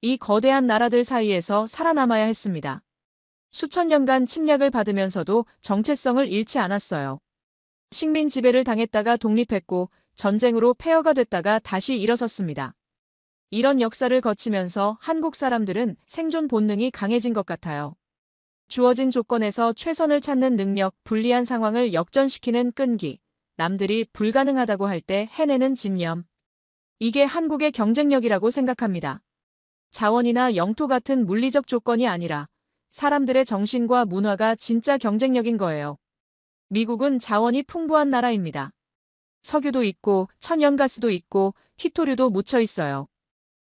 이 거대한 나라들 사이에서 살아남아야 했습니다. 수천 년간 침략을 받으면서도 정체성을 잃지 않았어요. 식민 지배를 당했다가 독립했고 전쟁으로 폐허가 됐다가 다시 일어섰습니다. 이런 역사를 거치면서 한국 사람들은 생존 본능이 강해진 것 같아요. 주어진 조건에서 최선을 찾는 능력, 불리한 상황을 역전시키는 끈기, 남들이 불가능하다고 할 때 해내는 집념. 이게 한국의 경쟁력이라고 생각합니다. 자원이나 영토 같은 물리적 조건이 아니라 사람들의 정신과 문화가 진짜 경쟁력인 거예요. 미국은 자원이 풍부한 나라입니다. 석유도 있고 천연가스도 있고 히토류도 묻혀 있어요.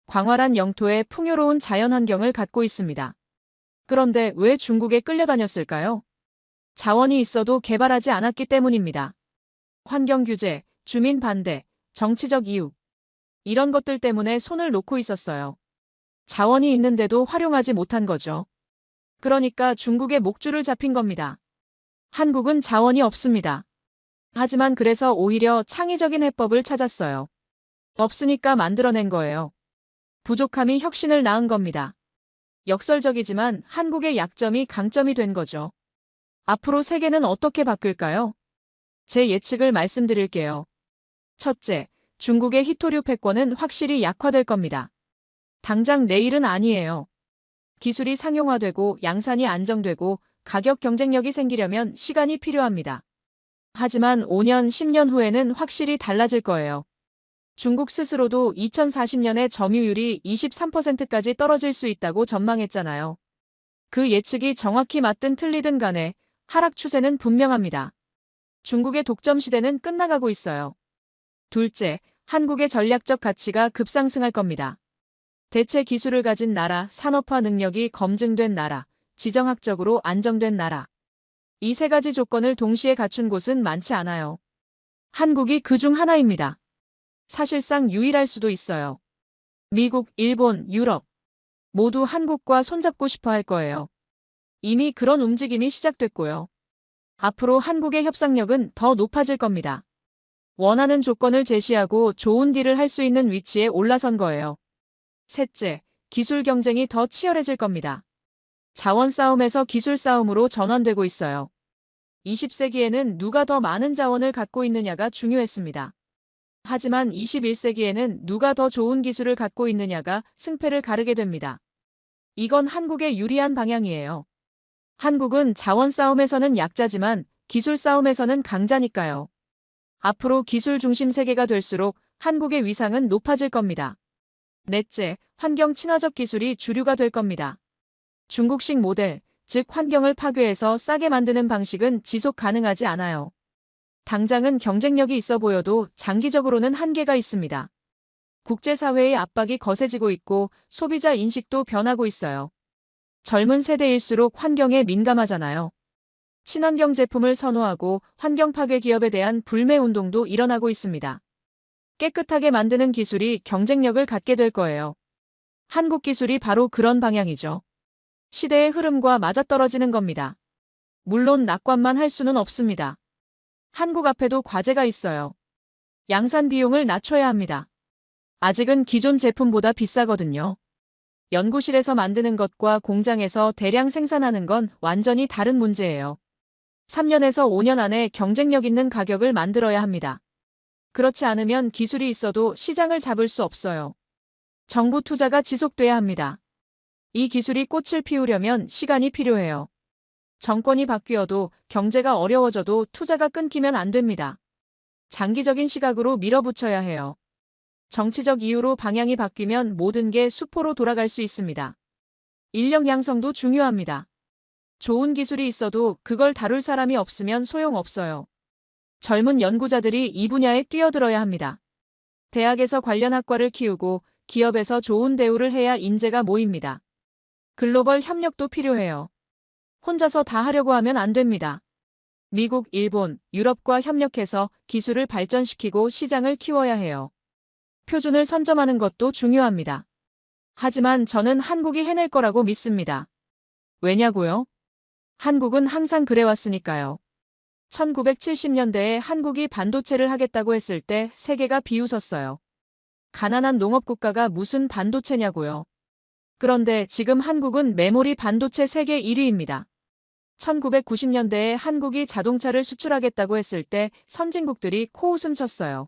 광활한 영토에 풍요로운 자연환경을 갖고 있습니다. 그런데 왜 중국에 끌려다녔을까요? 자원이 있어도 개발하지 않았기 때문입니다. 환경 규제, 주민 반대, 정치적 이유. 이런 것들 때문에 손을 놓고 있었어요. 자원이 있는데도 활용하지 못한 거죠. 그러니까 중국의 목줄을 잡힌 겁니다. 한국은 자원이 없습니다. 하지만 그래서 오히려 창의적인 해법을 찾았어요. 없으니까 만들어낸 거예요. 부족함이 혁신을 낳은 겁니다. 역설적이지만 한국의 약점이 강점이 된 거죠. 앞으로 세계는 어떻게 바뀔까요? 제 예측을 말씀드릴게요. 첫째, 중국의 히토류 패권은 확실히 약화될 겁니다. 당장 내일은 아니에요. 기술이 상용화되고 양산이 안정되고 가격 경쟁력이 생기려면 시간이 필요합니다. 하지만 5년, 10년 후에는 확실히 달라질 거예요. 중국 스스로도 2040년에 점유율이 23%까지 떨어질 수 있다고 전망했잖아요. 그 예측이 정확히 맞든 틀리든 간에 하락 추세는 분명합니다. 중국의 독점 시대는 끝나가고 있어요. 둘째, 한국의 전략적 가치가 급상승할 겁니다. 대체 기술을 가진 나라, 산업화 능력이 검증된 나라, 지정학적으로 안정된 나라. 이 세 가지 조건을 동시에 갖춘 곳은 많지 않아요. 한국이 그 중 하나입니다. 사실상 유일할 수도 있어요. 미국, 일본, 유럽 모두 한국과 손잡고 싶어 할 거예요. 이미 그런 움직임이 시작됐고요. 앞으로 한국의 협상력은 더 높아질 겁니다. 원하는 조건을 제시하고 좋은 딜을 할 수 있는 위치에 올라선 거예요. 셋째, 기술 경쟁이 더 치열해질 겁니다. 자원 싸움에서 기술 싸움으로 전환되고 있어요. 20세기에는 누가 더 많은 자원을 갖고 있느냐가 중요했습니다. 하지만 21세기에는 누가 더 좋은 기술을 갖고 있느냐가 승패를 가르게 됩니다. 이건 한국의 유리한 방향이에요. 한국은 자원 싸움에서는 약자지만 기술 싸움에서는 강자니까요. 앞으로 기술 중심 세계가 될수록 한국의 위상은 높아질 겁니다. 넷째, 환경 친화적 기술이 주류가 될 겁니다. 중국식 모델, 즉 환경을 파괴해서 싸게 만드는 방식은 지속 가능하지 않아요. 당장은 경쟁력이 있어 보여도 장기적으로는 한계가 있습니다. 국제사회의 압박이 거세지고 있고 소비자 인식도 변하고 있어요. 젊은 세대일수록 환경에 민감하잖아요. 친환경 제품을 선호하고 환경 파괴 기업에 대한 불매 운동도 일어나고 있습니다. 깨끗하게 만드는 기술이 경쟁력을 갖게 될 거예요. 한국 기술이 바로 그런 방향이죠. 시대의 흐름과 맞아떨어지는 겁니다. 물론 낙관만 할 수는 없습니다. 한국 앞에도 과제가 있어요. 양산 비용을 낮춰야 합니다. 아직은 기존 제품보다 비싸거든요. 연구실에서 만드는 것과 공장에서 대량 생산하는 건 완전히 다른 문제예요. 3년에서 5년 안에 경쟁력 있는 가격을 만들어야 합니다. 그렇지 않으면 기술이 있어도 시장을 잡을 수 없어요. 정부 투자가 지속돼야 합니다. 이 기술이 꽃을 피우려면 시간이 필요해요. 정권이 바뀌어도 경제가 어려워져도 투자가 끊기면 안 됩니다. 장기적인 시각으로 밀어붙여야 해요. 정치적 이유로 방향이 바뀌면 모든 게 수포로 돌아갈 수 있습니다. 인력 양성도 중요합니다. 좋은 기술이 있어도 그걸 다룰 사람이 없으면 소용없어요. 젊은 연구자들이 이 분야에 뛰어들어야 합니다. 대학에서 관련 학과를 키우고 기업에서 좋은 대우를 해야 인재가 모입니다. 글로벌 협력도 필요해요. 혼자서 다 하려고 하면 안 됩니다. 미국, 일본, 유럽과 협력해서 기술을 발전시키고 시장을 키워야 해요. 표준을 선점하는 것도 중요합니다. 하지만 저는 한국이 해낼 거라고 믿습니다. 왜냐고요? 한국은 항상 그래왔으니까요. 1970년대에 한국이 반도체를 하겠다고 했을 때 세계가 비웃었어요. 가난한 농업국가가 무슨 반도체냐고요. 그런데 지금 한국은 메모리 반도체 세계 1위입니다. 1990년대에 한국이 자동차를 수출하겠다고 했을 때 선진국들이 코웃음 쳤어요.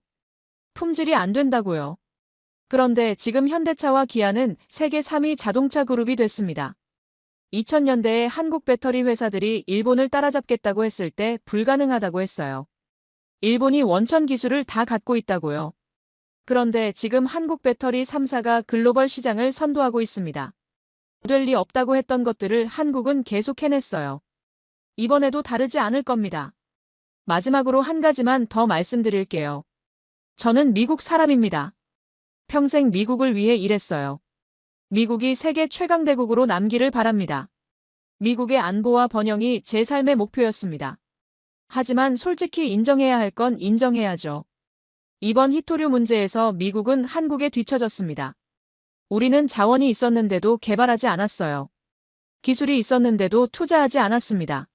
품질이 안 된다고요. 그런데 지금 현대차와 기아는 세계 3위 자동차 그룹이 됐습니다. 2000년대에 한국 배터리 회사들이 일본을 따라잡겠다고 했을 때 불가능하다고 했어요. 일본이 원천 기술을 다 갖고 있다고요. 그런데 지금 한국 배터리 3사가 글로벌 시장을 선도하고 있습니다. 될 리 없다고 했던 것들을 한국은 계속 해냈어요. 이번에도 다르지 않을 겁니다. 마지막으로 한 가지만 더 말씀드릴게요. 저는 미국 사람입니다. 평생 미국을 위해 일했어요. 미국이 세계 최강대국으로 남기를 바랍니다. 미국의 안보와 번영이 제 삶의 목표였습니다. 하지만 솔직히 인정해야 할 건 인정해야죠. 이번 히토류 문제에서 미국은 한국에 뒤처졌습니다. 우리는 자원이 있었는데도 개발하지 않았어요. 기술이 있었는데도 투자하지 않았습니다.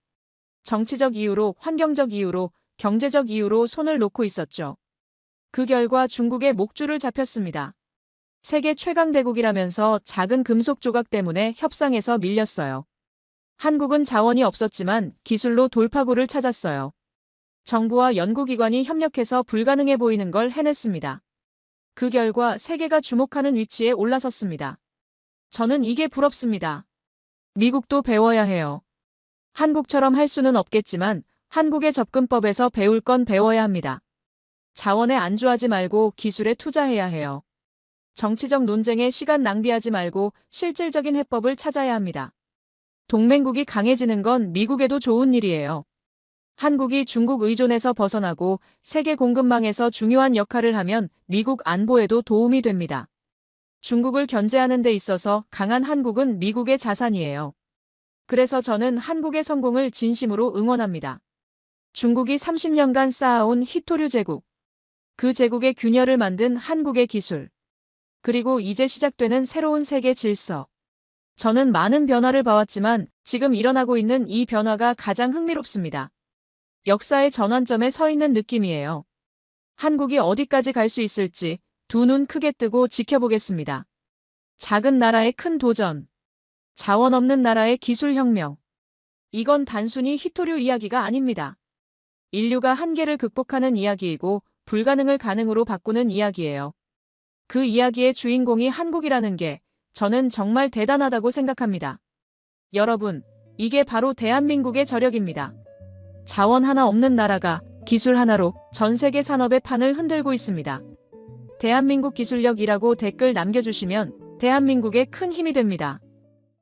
정치적 이유로, 환경적 이유로, 경제적 이유로 손을 놓고 있었죠. 그 결과 중국의 목줄을 잡혔습니다. 세계 최강대국이라면서 작은 금속 조각 때문에 협상에서 밀렸어요. 한국은 자원이 없었지만 기술로 돌파구를 찾았어요. 정부와 연구기관이 협력해서 불가능해 보이는 걸 해냈습니다. 그 결과 세계가 주목하는 위치에 올라섰습니다. 저는 이게 부럽습니다. 미국도 배워야 해요. 한국처럼 할 수는 없겠지만 한국의 접근법에서 배울 건 배워야 합니다. 자원에 안주하지 말고 기술에 투자해야 해요. 정치적 논쟁에 시간 낭비하지 말고 실질적인 해법을 찾아야 합니다. 동맹국이 강해지는 건 미국에도 좋은 일이에요. 한국이 중국 의존에서 벗어나고 세계 공급망에서 중요한 역할을 하면 미국 안보에도 도움이 됩니다. 중국을 견제하는 데 있어서 강한 한국은 미국의 자산이에요. 그래서 저는 한국의 성공을 진심으로 응원합니다. 중국이 30년간 쌓아온 히토류 제국, 그 제국의 균열을 만든 한국의 기술, 그리고 이제 시작되는 새로운 세계 질서. 저는 많은 변화를 봐왔지만 지금 일어나고 있는 이 변화가 가장 흥미롭습니다. 역사의 전환점에 서 있는 느낌이에요. 한국이 어디까지 갈 수 있을지 두 눈 크게 뜨고 지켜보겠습니다. 작은 나라의 큰 도전. 자원 없는 나라의 기술혁명. 이건 단순히 히토류 이야기가 아닙니다. 인류가 한계를 극복하는 이야기이고 불가능을 가능으로 바꾸는 이야기예요. 그 이야기의 주인공이 한국이라는 게 저는 정말 대단하다고 생각합니다. 여러분, 이게 바로 대한민국의 저력입니다. 자원 하나 없는 나라가 기술 하나로 전 세계 산업의 판을 흔들고 있습니다. 대한민국 기술력이라고 댓글 남겨주시면 대한민국에 큰 힘이 됩니다.